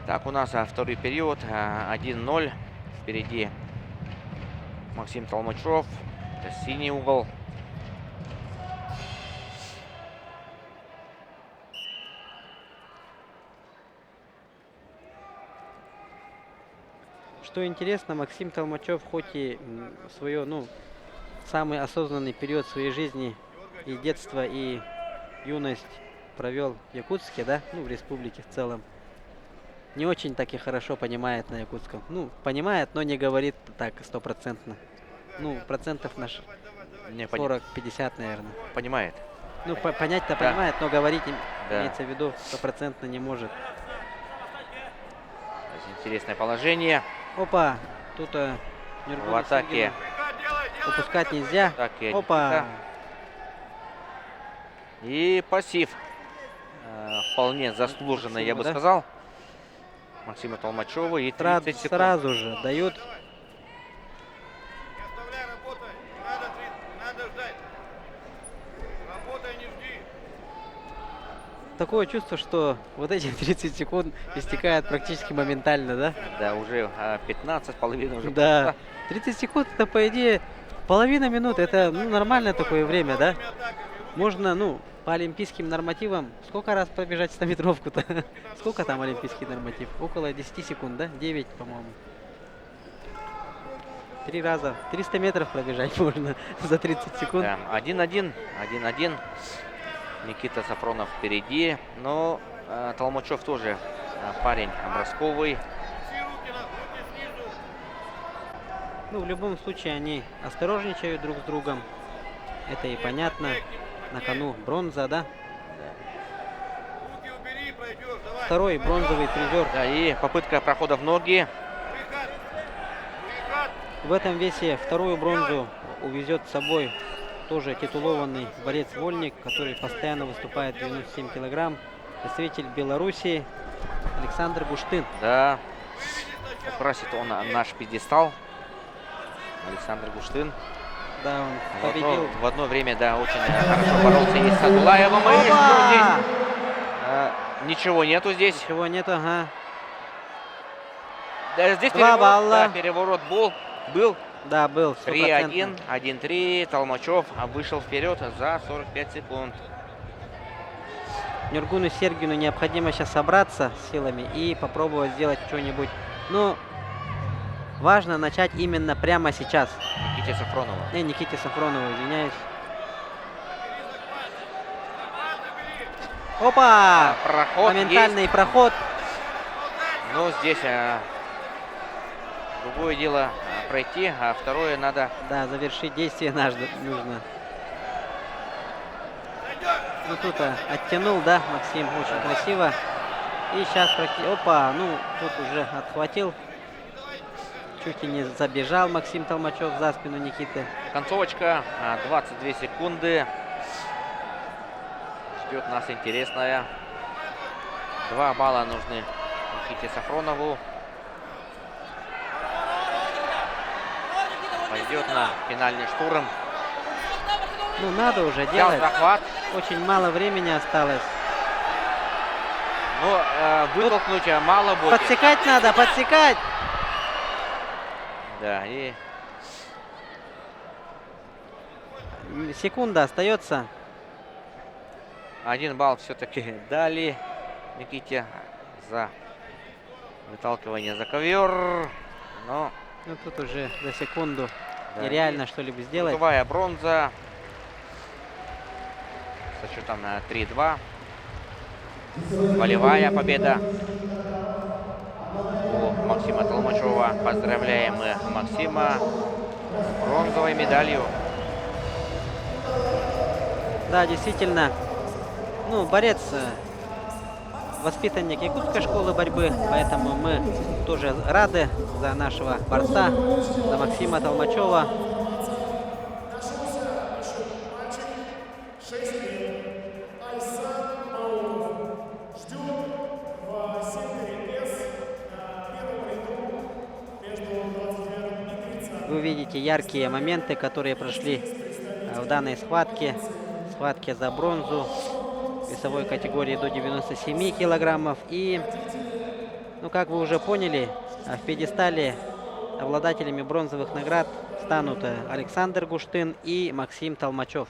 Итак, у нас второй период, 1-0. Впереди Максим Толмачев. Это синий угол. Что интересно, Максим Толмачев хоть и свое, самый осознанный период своей жизни и детство, и юность провел в Якутске, да, в республике в целом, не очень так и хорошо понимает на якутском. Ну, понимает, но не говорит так стопроцентно. Ну, процентов на Не 40-50, наверное. понимает. Ну, понять-то Да. понимает, но говорить Да. имеется в виду стопроцентно не может. Здесь интересное положение. Опа, тут В Нюргуна атаке. Сергина упускать нельзя. Атаке Опа. Никита. И пассив. Вполне заслуженный, я бы да? сказал. Максима Толмачева. И 30 Сразу, секунд. сразу же дают. Не оставляй, работай. Надо ждать. Работай, не жди. Такое чувство, что вот эти 30 секунд истекают практически моментально, да? Да, уже 15,5 уже. Да. 30 секунд это, по идее, половина минуты. Это нормальное такое время, да? Можно, по олимпийским нормативам, сколько раз пробежать 100-метровку-то? Сколько там олимпийский норматив? Около 10 секунд, да? 9, по-моему. 3 раза. 300 метров пробежать можно за 30 секунд. Да, 1-1. 1-1. Никита Сафронов впереди. Но Толмачев тоже парень образковый. Все руки снизу. В любом случае они осторожничают друг с другом. Это и понятно. На кону бронза, да? Руки убери, пройдешь. Давай. Второй бронзовый призер. Да, и попытка прохода в ноги. Выход. Выход. В этом весе вторую бронзу увезет с собой тоже титулованный борец Вольник, который постоянно выступает в 97 килограмм. Представитель Белоруссии Александр Гуштын. Да, украсит он наш пьедестал. Александр Гуштын. Да, он победил. В одно время, да, очень хорошо боролся и с Адулаевым. И что здесь? Ничего нету здесь. Чего нету, ага. Да, здесь 2 переворот, балла. да, переворот был. Да, был. 3-1, 1-3. Толмачев вышел вперед за 45 секунд. Нюргуну Сергину необходимо сейчас собраться с силами и попробовать сделать что-нибудь. Ну, важно начать именно прямо сейчас. Никите Сафронову. Никите Сафронову, извиняюсь. Опа! Проход Моментальный проход. Но здесь другое дело пройти, а второе надо... Да, завершить действие нужно. Ну тут оттянул, да, Максим, очень красиво. И сейчас опа, ну тут уже отхватил. Чуть и не забежал Максим Толмачев за спину Никиты. Концовочка, 22 секунды. Ждет нас интересная. 2 балла нужны Никите Сафронову. Пойдет на финальный штурм. Ну надо уже Взял делать. захват. Очень мало времени осталось. Но вытолкнуть мало будет. Подсекать надо, подсекать! Да, и Секунда остается. 1 балл все-таки дали Никите за выталкивание за ковер. Но Ну тут уже за секунду да, нереально что-либо сделать. круговая бронза. Со счетом 3-2. Волевая победа у Максима Толмачева. Поздравляем мы Максима с бронзовой медалью. Да, действительно. Ну, борец, воспитанник Якутской школы борьбы, поэтому мы тоже рады за нашего борца, за Максима Толмачева. Вы увидите яркие моменты, которые прошли в данной схватке за бронзу весовой категории до 97 килограммов. И, ну, как вы уже поняли, в пьедестале обладателями бронзовых наград станут Александр Гуштын и Максим Толмачев.